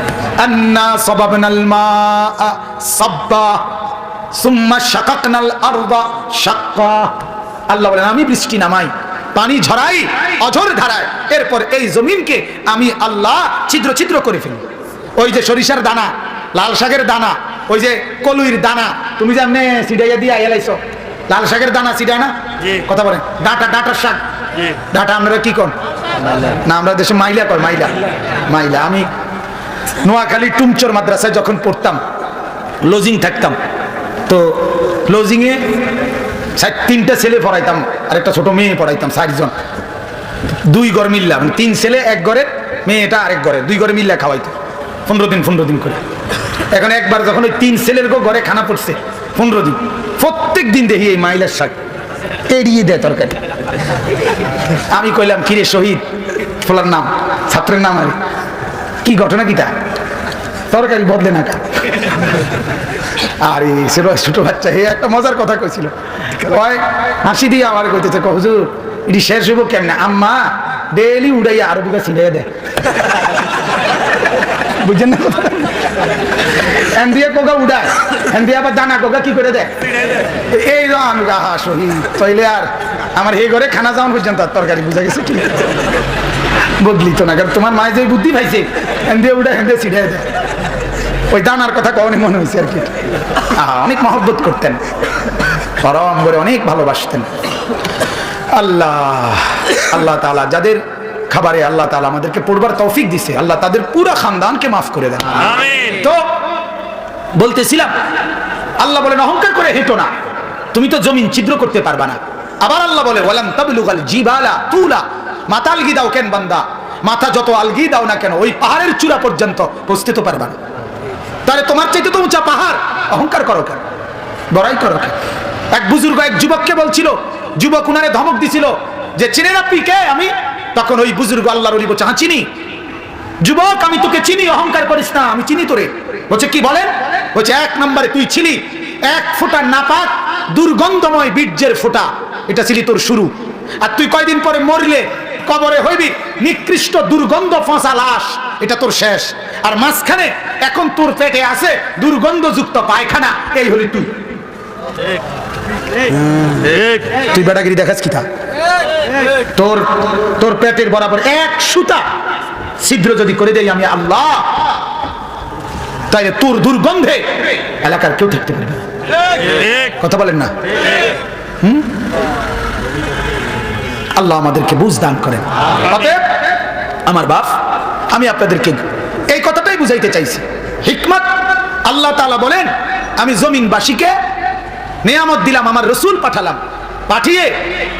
A: আন্না সাবাবনাল মাআ সাব্বা সুম্মা শাকাকনাল আরদা শাক্কা। আল্লাহ বলেন আমি বৃষ্টি নামাই পানি ঝরাই অঝোর ধারায় এরপর এই জমিনকে আমি আল্লাহ ছিদ্র ছিদ্র করে ফেলি। ওই যে সরিষার দানা লাল শাকের দানা ওই যে কলুইর দানা তুমি যে এমনি সিডাইয়া দিয়ে এলাইছো লাল শাকের দানা সিডায় না কথা বলেন ডাটা ডাটার শাক ডাটা আমরা কি কর না আমরা দেশে মাইলা কর মাইলা মাইলা। আমি নোয়াখালী টুমচর মাদ্রাসায় যখন পড়তাম লজিং থাকতাম তো লজিংয়ে 3টা ছেলে পড়াইতাম আর একটা ছোট মেয়ে পড়াইতাম 4 জন 2 ঘর মিললাম 3 ছেলে এক ঘরের মেয়েটা আরেক ঘরে 2 ঘরে মিললে খাওয়াইতো 15 দিন করে। এখন একবার যখন ওই 3 ছেলের ঘরে খানা পড়ছে 15 দিন প্রত্যেক দিন দেখি এই মাইলার শাক এড়িয়ে দেয় তরকারি। আমি কইলাম কিরে শহীদ ফলার নাম ছাত্রের নাম আর কি ঘটনা কিটা তরকারি বদলে না কা আরে ছোট বাচ্চা হে একটা মজার কথা কইছিল হাসি দিয়ে আমার কইতেছে হুজুর এটি শেষ হইব কেমনে আম্মা ডেইলি উড়াইয়া আরো বিঘা ছিড়াইয়া দেয় বুঝছেন না এন দিয়ে কোকা উড়ায় এন দিয়ে আবার দানা কোকা কি করে দেয় এই রঙ আহা শহীদ চইলে আর আমার এই ঘরে খানা যাওয়ান পর্যন্ত তরকারি বুঝা গেছে ঠিক বদলি তো না কারণ তোমার মায়ের যে বুদ্ধি পাইছে এন দিয়ে উড়ায় এন দিয়ে ছিড়াইয়া দেয় ওই দানার কথা কখনই মনে হয়েছে আর কি। অনেক মহব্বত করতেন পরম করে অনেক ভালোবাসতেন। আল্লাহ আল্লাহ তাআলা যাদের খাবারে আল্লাহ তাআলা আমাদেরকে পড়বার তৌফিক দিছে আল্লাহ তাদের পুরো খানদানকে মাফ করে দেন। তো বলতেছিলাম আল্লাহ বলেন অহংকার করে হেঁটো না, তুমি তো জমিন ছিদ্র করতে পারবা না। আবার আল্লাহ বলে ওয়ালাম তাবলুগাল জিবালা তুলা, মাথা আলগি দাও কেন বান্দা, মাথা যত আলগি দাও না কেন ওই পাহাড়ের চূড়া পর্যন্ত পৌঁছতে তো পারবা না। তাহলে তোমার চাইতে তো উঁচা পাহাড়, অহংকার করো কেন, বড়াই করো কেন? এক বুজুর্গ এক যুবককে বলছিল, যুবক উনারে ধমক দিছিল যে চিনেন আপনি কে? আমি তখন ওই বুজুর্গ আল্লাহর ওলি বলছে হ্যাঁ চিনি। যুবক আমি তোকে চিনি, অহংকার করিস না, আমি চিনি তোরে। বলছে কি বলেন? বলছে এক নম্বরে তুই ছিলি এক ফোঁটা নাপাক দুর্গন্ধময় বীর্যের ফোঁটা, এটা ছিলি তোর শুরু। আর তুই কয়দিন পরে মরলে কবরে হইবি নিকৃষ্ট দুর্গন্ধ ফসা লাশ, এটা তোর শেষ। আর মাঝখানে এখন তোর পেটে আছে দুর্গন্ধযুক্ত পায়খানা, এই হলি তুই। তুই বেটাগিরি দেখাস কি তা? তোর তোর পেটের বরাবর এক সুতা ছিদ্র যদি করে দেই আমি আল্লাহ, তাই তোর দুর্গন্ধে এলাকার কেউ থাকতে পারবে না। কথা বলেন না? আল্লাহ আমাদেরকে বুঝ দান করেন। আমার বাপ, আমি আপনাদেরকে এই কথাটাই বুঝাইতে চাইছি। হিকমত আল্লাহ তাআলা বলেন আমি জমিনবাসীকে নিয়ামত দিলাম, আমার রসুল পাঠালাম, পাঠিয়ে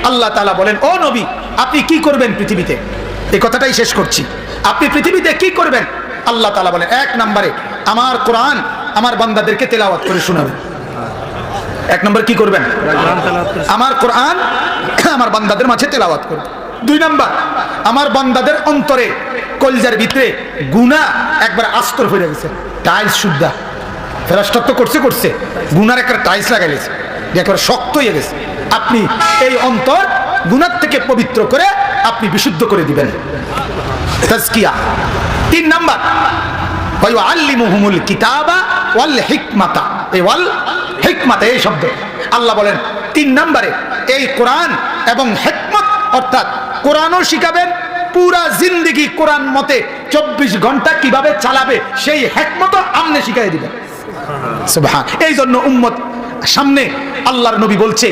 A: আল্লাহ তাআলা বলেন ও নবী আপনি কি করবেন পৃথিবীতে, এই কথাটাই শেষ করছি। আপনি পৃথিবীতে কি করবেন? আল্লাহ তাআলা বলেন এক নম্বরে আমার কোরআন আমার বান্দাদেরকে তেলাওয়াত করে শোনাবেন। এক নম্বর কি করবেন? আমার কোরআন আমার বান্দাদের মাঝে তেলাওয়াত করবেন। দুই নম্বর আমার বান্দাদের অন্তরে কলজার ভিতরে গুনাহ একবার আস্তর হয়ে গেছে, টাইলস শুদ্ধা ফেরাস্তাত্ব করছে গুনার একটা টাইলস লাগাইছে, একবার শক্ত হয়ে গেছে। আপনি এই অন্তর গুনাহ থেকে পবিত্র করে আপনি বিশুদ্ধ করে দিবেন, তাজকিয়া। তিন নাম্বার ওয়ায়ুআল্লিমুহুমুল কিতাবা ওয়াল হিকমাতা, এই ওয়াল হিকমাতা এই শব্দ আল্লাহ বলেন তিন নম্বরে এই কোরআন এবং হিকমত, অর্থাৎ কোরআনও শিখাবেন, পুরা জিন্দেগি কোরআন মতে 24 ঘন্টা কিভাবে চালাবে সেই হিকমতও আমনে শিখাই দিবেন। সুবহান। এই জন্য উম্মত সামনে আল্লাহর নবী বলছে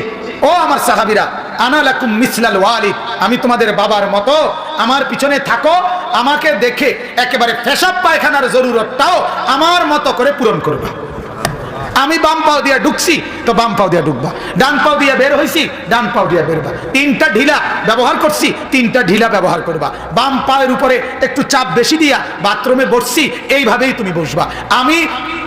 A: ও আমার সাহাবীরা আনা লাকুম মিসলাল ওয়ালিদ, আমি তোমাদের বাবার মতো, আমার পিছনে থাকো, আমাকে দেখে একেবারে পেশাব পায়খানার জরুরতটাও আমার মতো করে পূরণ করবা। আমি বাম পাও দিয়া ঢুকছি তো বাম পাও দিয়া ঢুকবা, ডান পাও দিয়া বের হইছি ডান পাও দিয়া বেরবা, তিনটা ঢিলা ব্যবহার করছি তিনটা ঢিলা ব্যবহার করবা, বাম পায়ের উপরে একটু চাপ বেশি দিয়া বাথরুমে বসছি এইভাবেই তুমি বসবা। আমি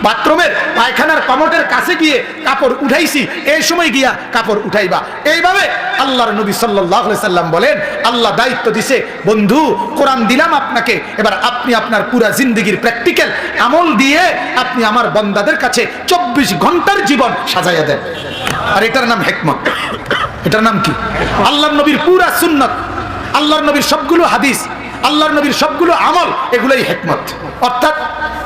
A: বাথরুমের পায়খানার কমোডের কাছে গিয়ে কাপড় উঠাইছি এই সময় গিয়া কাপড় উঠাইবা। এইভাবে আল্লাহর নবী সাল্লাল্লাহু আলাইহি সাল্লাম বলেন আল্লাহ দায়িত্ব দিছে বন্ধু কোরআন দিলাম আপনাকে, এবার আপনি আপনার পুরা জিন্দেগির প্র্যাকটিক্যাল আমল দিয়ে আপনি আমার বান্দাদের কাছে 24 ঘন্টার জীবন সাজাইয়া দেন। আর এটার নাম হিকমত। এটার নাম কি? আল্লাহর নবীর পুরা সুন্নাত, আল্লাহর নবীর সবগুলো হাদিস, আল্লাহর নবীর সবগুলো আমল, এগুলোই হিকমত। অর্থাৎ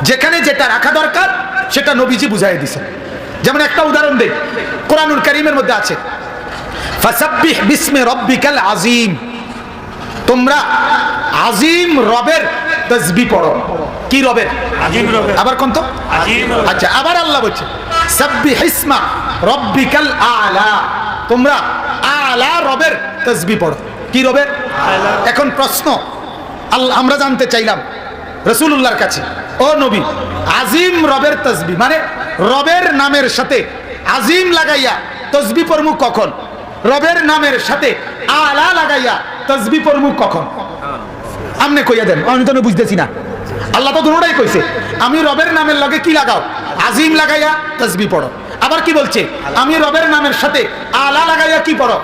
A: যেখানে যেটা রাখা দরকার সেটা নবীজি বুঝাই দিয়েছেন। যেমন একটা উদাহরণ দেই, কোরআনুল কারীমের মধ্যে আছে ফাসাব্বিহ বিসমি রাব্বিকাল আযীম, তোমরা আজিম রবের তাসবিহ পড়ো। কি রবের? আজিম রবের। আবার কোন তো? আজিম। আচ্ছা আবার আল্লাহ বলছে সাব্বিহ ইসমা রাব্বিকাল আলা, তোমরা আলা রবের তাসবিহ পড়ো। কি রবের? আলা। এখন প্রশ্ন আল্লাহ আমরা জানতে চাইলাম রাসূলুল্লাহর কাছে, ও নবী আজিম রবের তাসবিহ মানে রবের নামের সাথে আজিম লাগাইয়া তাসবিহ পড়মু কখন? রবের নামের সাথে আলা লাগাইয়া তাসবিহ পড়মু কখন? আমনে কইয়া দেন, আমি তো বুঝতেছি না। আল্লাহ তো দুটোটাই কইছে, আমি রবের নামের লগে কি লাগাও? আজিম লাগাইয়া তাসবিহ পড়ো। আবার কি বলছে? আমি রবের নামের সাথে আলা লাগাইয়া কি পড়ো?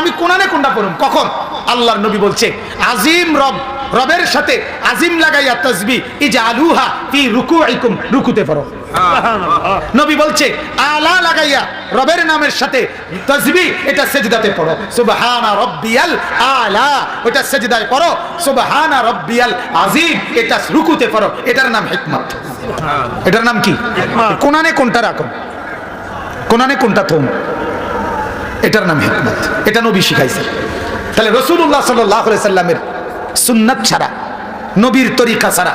A: আমি কোনানে কোনটা পড়ুম কখন? আল্লাহর নবী বলছে আজিম রব, রবের সাথে আজিম লাগাইয়া তাসবিহ ইজআলুহা ফি রুকুইকুম, রুকুতে পড়ো। নবী বলছে আলা লাগাইয়া রবের নামের সাথে তাসবিহ এটা সিজদাতে পড়ো, সুবহানা রাব্বিয়াল আলা ওটা সিজদায় পড়ো, সুবহানা রাব্বিয়াল আযীম এটা রুকুতে পড়ো। এটার নাম হিকমত। এটার নাম কি? কোনানে কোনটা রাখো, কোনানে কোনটা থম, এটার নাম হিকমত। এটা নবী শিখাইছে। তাহলে রাসূলুল্লাহ সাল্লাল্লাহু আলাইহি সাল্লামের সুন্নাত ছাড়া, নবীর তরিকা ছাড়া,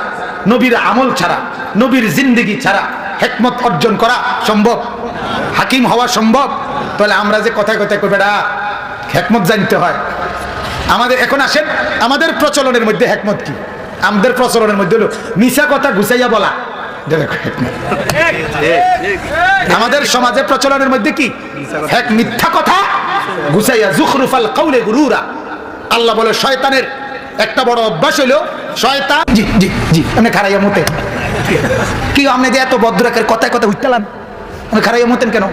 A: নবীর আমল ছাড়া, নবীর জিন্দেগি ছাড়া হিকমত অর্জন করা সম্ভব? হাকিম হওয়া সম্ভব? তাহলে আমরা যে কথায় কথায় কই বেটা হিকমত জানতে হয়। আমাদের এখন আসেন আমাদের প্রচলনের মধ্যে হিকমত কি? আমাদের প্রচলনের মধ্যে হলো মিছা কথা গুছাইয়া বলা, আমাদের সমাজে প্রচলনের মধ্যে কি এক মিথ্যা কথা গুছাইয়া যুখরুফাল কাউলে গুরুরা। আল্লাহ বলে শয়তানের একটা বড় অভ্যাস হলো শয়তান জি জি জি আপনি খারাইয়া মতে কি আপনি যে এত ভদ্রাকের কথায় কথা উঠতেলাম আপনি খারাইয়া মতেন কেন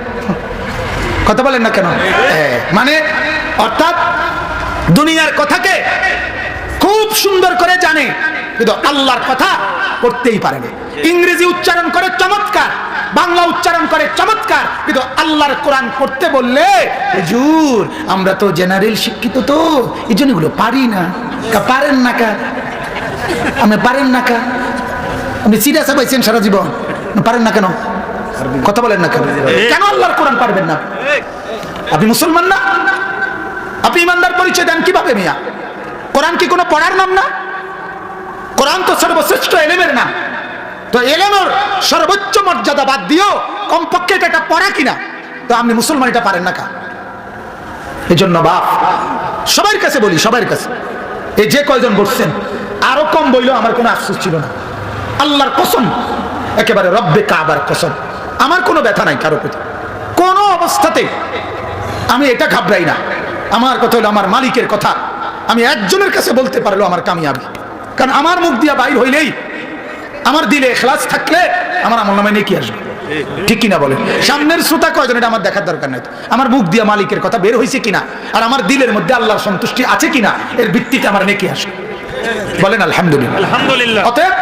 A: কথা বলেন না কেন? মানে অর্থাৎ দুনিয়ার কথাকে খুব সুন্দর করে জানে কিন্তু আল্লাহর কথা করতেই পারে না। ইংরেজি উচ্চারণ করে চমৎকার, বাংলা উচ্চারণ করে চমৎকার, কিন্তু আল্লাহর কোরআন পড়তে বললে হুজুর আমরা তো জেনারেল শিক্ষিত, তো এই জন্য এগুলো পারি না। পারেন না কা? আপনি পারেন না কা? আপনি সিরিয়াস পাইছেন সারা জীবন, পারেন না কেন? কথা বলেন না কেন? কেন আল্লাহর কোরআন পারবেন না? আপনি মুসলমান না? আপনি ইমানদার পরিচয় দেন কিভাবে মিয়া? কোরআন কি কোনো পড়ার নাম না? কোরআন তো সর্বশ্রেষ্ঠ এলেমের নাম। তো এলেমের সর্বোচ্চ মর্যাদা বাদ দিও কমপক্ষে এটা পড়া কিনা, তো আপনি মুসলমান এটা পারেন না কা? এই জন্য বাপ সবার কাছে বলি, সবার কাছে এই যে কয়জন বসছেন আরো কম বইলেও আমার কোনো আফসোস ছিল না। আল্লাহর কসম, একেবারে রব্বে কাবার কসম, আমার কোনো ব্যথা নাই কারো প্রতি, কোনো অবস্থাতে আমি এটা ঘাবড়াই না। আমার কথা হলো আমার মালিকের কথা আমি একজনের কাছে বলতে পারলো আমার কামিয়াবি। কারণ আমার মুখ দিয়া বাইর হইলেই, আমার দিলে ইখলাস থাকলে আমার আমলনামায় নেকি আসবে। ঠিক কিনা বলেন? সামনের শ্রোতা কয়জন এটা আমার দেখার দরকার নাই, আমার মুখ দিয়া মালিকের কথা বের হয়েছে কিনা আর আমার দিলের মধ্যে আল্লাহর সন্তুষ্টি আছে কিনা এর ভিত্তিতে আমার নেকি আসবে। বলেন আলহামদুলিল্লাহ। আলহামদুলিল্লাহ। অতএব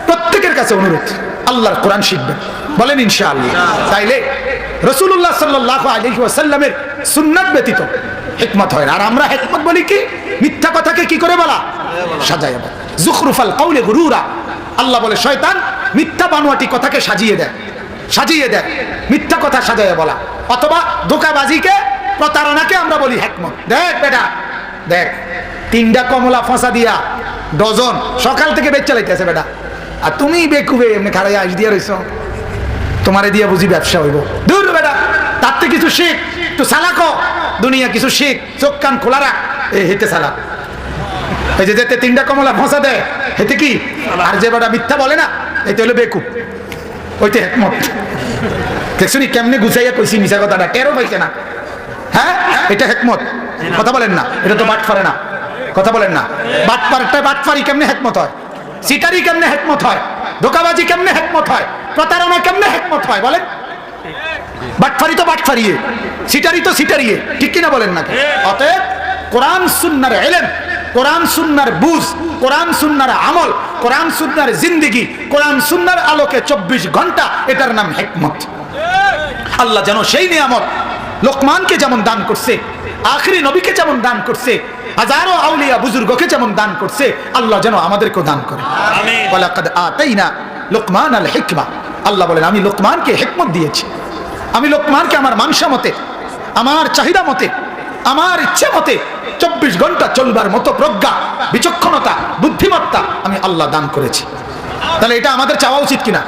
A: প্রত্যেকের কাছে অনুরোধ আল্লাহর কোরআন শিখবেন, বলেন ইনশাআল্লাহ। তাইলে রাসূলুল্লাহ সাল্লাল্লাহু আলাইহি ওয়াসাল্লামের সুন্নাত ব্যতীত হিকমত হয় না। আর আমরা হিকমত বলি কি? মিথ্যা কথাকে কি করে বলা? সাজায় বলা। যুখরুফাল কাউলে গুরুরা। আল্লাহ বলে শয়তান মিথ্যা বানোয়াটি কথাকে সাজিয়ে দেয়, সাজিয়ে দেয়, মিথ্যা কথা সাজায় বলা, অথবা ধোঁকাবাজিকে, প্রতারণাকে আমরা বলি হিকমত। দেখ বেটা দেখ, 3টা কমলা ফাঁসা দিয়া ডজন সকাল থেকে বেচ চালাইতেছে বেটা, আর তুমি বেকুবে এমনি খারাই আইস দিয়া রইছ, তোমারে দিয়া বুঝি ব্যবসা হইব। দূর বেটা, তার থেকে কিছু শিখ, একটু সালাক দুনিয়া কিছু শিখ, চোখ কান খোলা রাখ, এই হেতে সালাক। এই যে যেতে 3টা কমলা ফাঁসা দেয় হেতে কি? আর যে বেটা মিথ্যা বলে না এতে হলো বেকুব, ওইতে হিকমত। দেখছনি কেমনে গুছাইয়া কইছি মিছা কথাটা, টেরও পাইছে না? হ্যাঁ, এটা হিকমত। কথা বলেন না? এটা তো বাটফারে না, কথা বলেন না? বাটপারটা বাটফারি কেমনে হিকমত হয়? সিটারি কেমনে হিকমত হয়? ধোঁকাবাজি কেমনে হিকমত হয়? প্রতারণা কেমনে হিকমত হয় বলেন? বাটফারি তো বাটফারিয়ে, সিটারি তো সিটারিয়ে, ঠিক কিনা বলেন না? অতএব কোরআন সুন্নাহর ইলম, কোরআন সুন্নাহর বুঝ, কোরআন সুন্নাহর আমল, কোরআন সুন্নাহর জিন্দেগি, কোরআন সুন্নাহর আলোকে 24 ঘন্টা, এটার নাম হিকমত। আল্লাহ যেন সেই নিয়ামত লোকমানকে যেমন দান করছে, আখিরি নবীকে যেমন দান করছে, হাজারো আউলিয়া বুজুর্গকে যেমন দান করছে, আল্লাহ যেন আমাদেরকেও দান করে। আমিন। ওয়ালাকাদ আতাইনা লুকমানাল হিকমা। আল্লাহ বলেন আমি লোকমানকে হিকমত দিয়েছি, আমি লোকমানকে আমার মানসা মতে, আমার চাহিদা মতে, আমার ইচ্ছে মতে 24 ঘন্টা চলবার মতো প্রজ্ঞা, বিচক্ষণতা, বুদ্ধিমত্তা আমি আল্লাহ দান করেছি। তাহলে এটা আমাদের চাওয়া উচিত কিনা?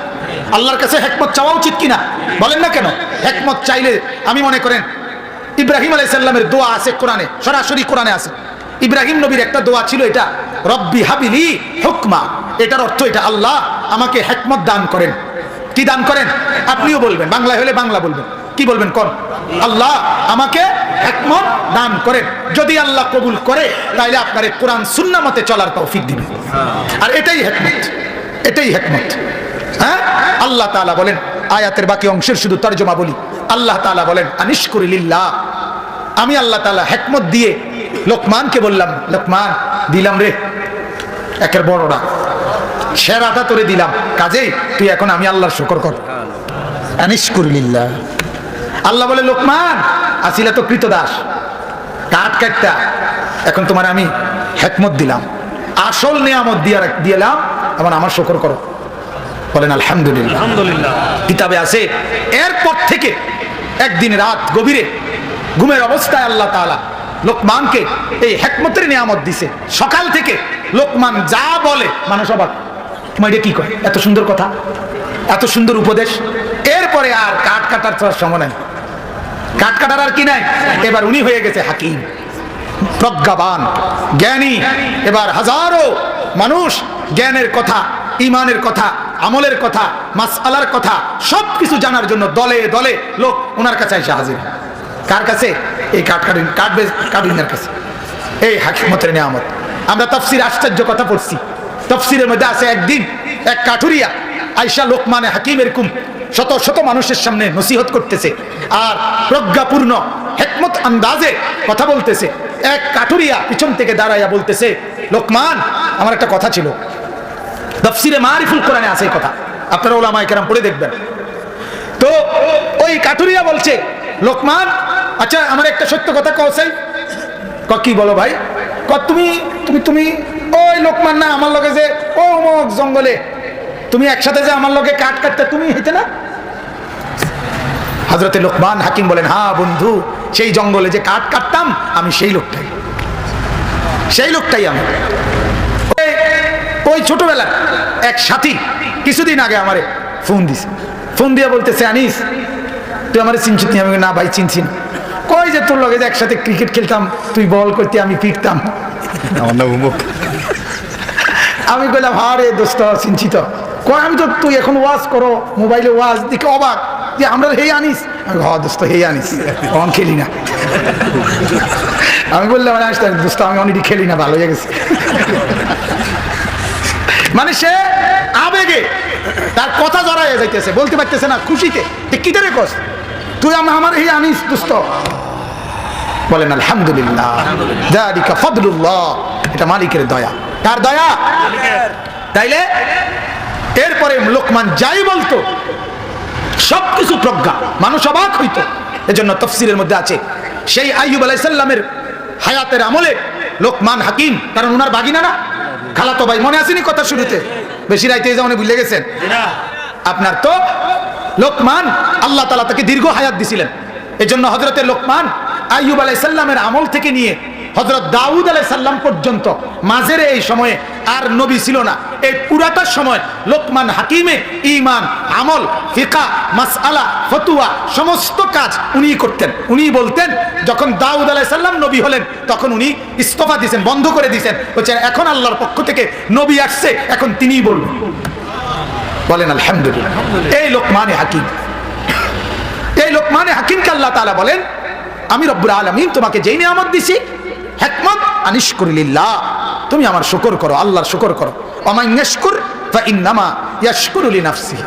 A: আল্লাহর কাছে হিকমত চাওয়া উচিত কিনা? বলেন না কেন? হিকমত চাইলে আমি মনে করেন ইব্রাহিম আলাইহিস সালামের দোয়া আছে কোরআনে, সরাসরি কোরআনে আছে। ইব্রাহিম নবীর একটা দোয়া ছিল, এটা রব্বি হাবিলি হুকমা। এটার অর্থ এটা, আল্লাহ আমাকে হিকমত দান করেন। কি দান করেন? আপনিও বলবেন, বাংলায় হলে বাংলা বলবেন। কি বলবেন কোন? আল্লাহ আমাকে হিকমত দান করেন। যদি আল্লাহ কবুল করে তাহলে আপনার কোরআন সুন্নাহ মতে চলার তৌফিক দিবেন। আর এটাই হিকমত, এটাই হিকমত। হ্যাঁ, আল্লাহ তাআলা বলেন, আয়াতের বাকি অংশের শুধু তরজমা বলি। আল্লাহ তাআলা বলেন আনিশকুরি লিল্লাহ। আমি আল্লাহ তাআলা হিকমত দিয়ে লোকমানকে বললাম, লোকমান দিলাম রে একের বড়টা, সেরাটা তোরে দিলাম, কাজেই তুই এখন আমি আল্লাহর শুকর কর। আনিশকুরি লিল্লাহ। আল্লাহ বলে লোকমান আসিলা তো কৃতদাস, কাট কাটটা, এখন তোমার আমি হিকমত দিলাম, আসল নিয়ামত দিলাম, এখন আমার শুকর করো। বলেন আলহামদুলিল্লাহ। আলহামদুলিল্লাহ। কিতাবে আছে এরপর থেকে একদিন রাত গভীরে ঘুমের অবস্থায় আল্লাহ তাআলা লোকমানকে এই হিকমতের নিয়ামত দিছে। সকাল থেকে লোকমান যা বলে মানুষ অবাক, তোমার এটা কি কয়? এত সুন্দর কথা, এত সুন্দর উপদেশ। এরপরে আর কাট কাটার সময় নাই, কাট কাটার আর কি নাই। এবার উনি হয়ে গেছে হাকিম, প্রজ্ঞাবান, জ্ঞানী। এবার হাজারো মানুষ জ্ঞানের কথা, ইমানের কথা, আমলের কথা, মাসআলার কথা সবকিছু জানার জন্য দলে দলে লোক ওনার কাছে এসে হাজির। কার কাছে? এই কাঠুরিয়ার কাছে। এই হিকমতের নিয়ামত। আমরা তাফসীর আশ্চর্য কথা পড়ছি, তাফসীরের মধ্যে আছে একদিন এক কাঠুরিয়া আয়েশা লোকমানে হাকিম এরকম শত শত মানুষের সামনে নসিহত করতেছে আর প্রজ্ঞাপূর্ণ হিকমত আন্দাজে কথা বলতেছে। এক কাঠুরিয়া পিছন থেকে দাঁড়াইয়া বলতেছে, লোকমান, আমার একটা কথা ছিল। তাফসীরে মারিফুল কোরআনে আছে এই কথা, আপনারা উলামায়ে কেরাম পড়ে দেখবেন। তো ওই কাঠুরিয়া বলছে, লোকমান, আচ্ছা আমার একটা সত্য কথা কও চাই। কি বলো ভাই? তুমি তুমি তুমি ওই লোকমান না আমার লগে যে অমুক জঙ্গলে তুমি একসাথে যে আমার লগে কাঠ কাটতে তুমি হইতে না? হযরতে লোকমান হাকিম বলেন, হ্যাঁ বন্ধু, সেই জঙ্গলে যে কাঠ কাটতাম আমি সেই লোকটাই আমি। ওই ছোটবেলার এক সাথী কিছুদিন আগে আমারে ফোন দিছে, ফোন দিয়ে বলতেছে, আনিস তুই আমার চিনছিস? আমি না ভাই চিনছি না। কই যে তোর লগে যে একসাথে ক্রিকেট খেলতাম, তুই বল করতে আমি পিটতাম। আমি কইলাম, হ্যাঁ রে দোস্ত চিনছি তো। কই আমি তো, তুই এখন ওয়াজ করো মোবাইলে, ওয়াজ দেখে অবাক যে আমরা হেই আনিস। আমি হ দোস্ত হেই আনিস, অন খেলি না। আমি বললাম, দোস্ত আমি অনেকই খেলি না, ভালো হয়ে গেছে। মানে সে আবেগে তার কথা জড়াইয়া যাইতেছে, বলতে পারতেছে না খুশিতে। কি রে কস তুই আমার হেই আনিস দোস্ত? বলেন আলহামদুলিল্লাহ, যালিকা ফাদলুল্লাহ। এটা মালিকের দয়া। কার দয়া? তাইলে এরপরে লোকমান যাই বলতো সবকিছু প্রজ্ঞা, মানুষ অবাক হইতো। এজন্য তাফসীরের মধ্যে আছে সেই আইয়ুব আলাইহিস সালামের হায়াতের আমলে লোকমান হাকিম, কারণ উনার বাগিনা না, খালাতো ভাই। মনে আসেনি কথা শুরুতে? বেশি রাইতে এই যেমন ভুলে গেছেন আপনার। তো লোকমান আল্লাহ তাআলা তাকে দীর্ঘ হায়াত দিছিলেন। এজন্য হযরতে লোকমান আইয়ুব আলাইহিস সালামের আমল থেকে নিয়ে হযরত দাউদ আলাইহিস সালাম পর্যন্ত মাঝের এই সময়ে আর নবী ছিল না। এই পুরাটা সময় লোকমান হাকিমে ঈমান, আমল, ফিকহ, মাসআলা, ফতোয়া সমস্ত কাজ উনি করতেন। উনি বলতেন, যখন দাউদ আলাইহিস সালাম নবী হলেন তখন উনি ইস্তফা দিয়েছেন, বন্ধ করে দিয়েছেন। বলছেন এখন আল্লাহর পক্ষ থেকে নবী আসছে, এখন তিনিই বলবেন। বলেন আলহামদুলিল্লাহ। এই লোকমানে হাকিম, এই লোকমানে হাকিমকে আল্লাহ তাআলা বলেন, আমি রব্বুল আলামিন তোমাকে যেই নিয়ামত দিছি হিকমত, আনিশকুর লিল্লাহ, তুমি আমার শুকর করো, আল্লাহর শুকর করো। ওমান ইয়াশকুর ফাইন্নামা ইয়াশকুরু লিনাফসিহি।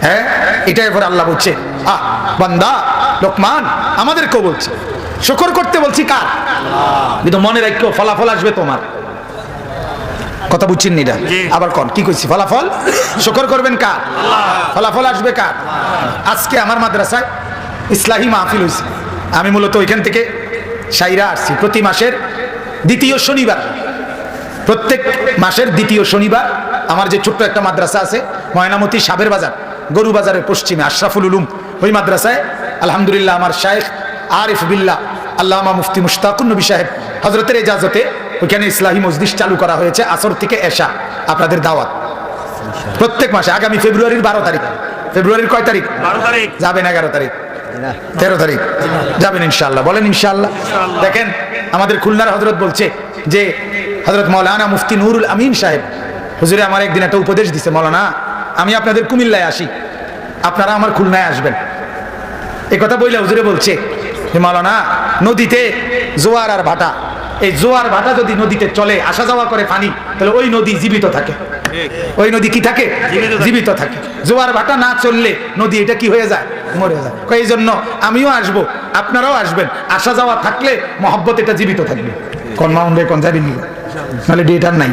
A: হ্যাঁ, এটাই পরে আল্লাহ বলছে, বান্দা লোকমান আমাদেরকেও বলছে শুকর করতে বলছি। কার? কিন্তু মনে রাখো ফলাফল আসবে তোমার। কথা বুঝছেন নি? আবার কোন কি কইছি? ফলাফল শুকর করবেন কার? ফলাফল আসবে কার? আজকে আমার মাদ্রাসায় ইসলাহি মাহফিল হয়েছে। আমি মূলত ওইখান থেকে সাইরা আসছি। প্রতি মাসের দ্বিতীয় শনিবার, প্রত্যেক মাসের দ্বিতীয় শনিবার আমার যে ছোট্ট একটা মাদ্রাসা আছে ময়নামতি সাবের বাজার, গরু বাজারের পশ্চিমে আশরাফুল উলুম, ওই মাদ্রাসায় আলহামদুলিল্লাহ আমার শায়েখ আরিফ বিল্লাহ আল্লামা মুফতি মুশতাকুন নবী সাহেব হযরতের ইজাজতে ওইখানে ইসলাহি মজলিস চালু করা হয়েছে। আসর থেকে এশা আপনাদের দাওয়াত প্রত্যেক মাসে। আগামী ফেব্রুয়ারির 12 তারিখ। ফেব্রুয়ারির কয় তারিখ? 12 তারিখ। যাবেন 11 তারিখ, 13 তারিখ যাবেন ইনশাআল্লাহ। বলেন ইনশাআল্লাহ। দেখেন আমাদের খুলনার হযরত বলছে যে হযরত মাওলানা মুফতি নুরুল আমিন সাহেব হুজুরে আমার একদিন একটা উপদেশ দিছে, মাওলানা আমি আপনাদের কুমিল্লায় আসি, আপনারা আমার খুলনায় আসবেন। এই কথা বইলা হুজুরে বলছে যে মাওলানা নদীতে জোয়ার আর ভাটা, এই জোয়ার ভাটা যদি নদীতে চলে, আসা যাওয়া করে পানি, তাহলে ওই নদী জীবিত থাকে। ওই নদী কি থাকে? জীবিত থাকে। জোয়ার ভাটা না চললে নদী এটা কি হয়ে যায়? মরে যায়। এই জন্য আমিও আসবো, আপনারাও আসবেন। আসা যাওয়া থাকলে মহব্বত এটা জীবিত থাকবে। কোন মাউন্ডে কোন যাবেন নি, নাহলে ডেটার নাই।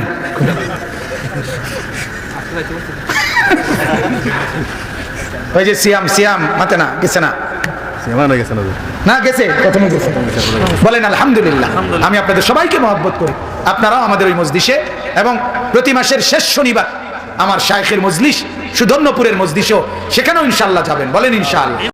A: ওই যে সিয়াম সিয়াম মাতে না গেছে না? না গেছে, প্রথমে গেছে। বলেন আলহামদুলিল্লাহ। আমি আপনাদের সবাইকে মহব্বত করি, আপনারাও আমাদের ওই মজলিসে, এবং প্রতি মাসের শেষ শনিবার আমার শাইখের মজলিস সুধন্যপুরের মজলিসও, সেখানেও ইনশাআল্লাহ যাবেন। বলেন ইনশাআল্লাহ।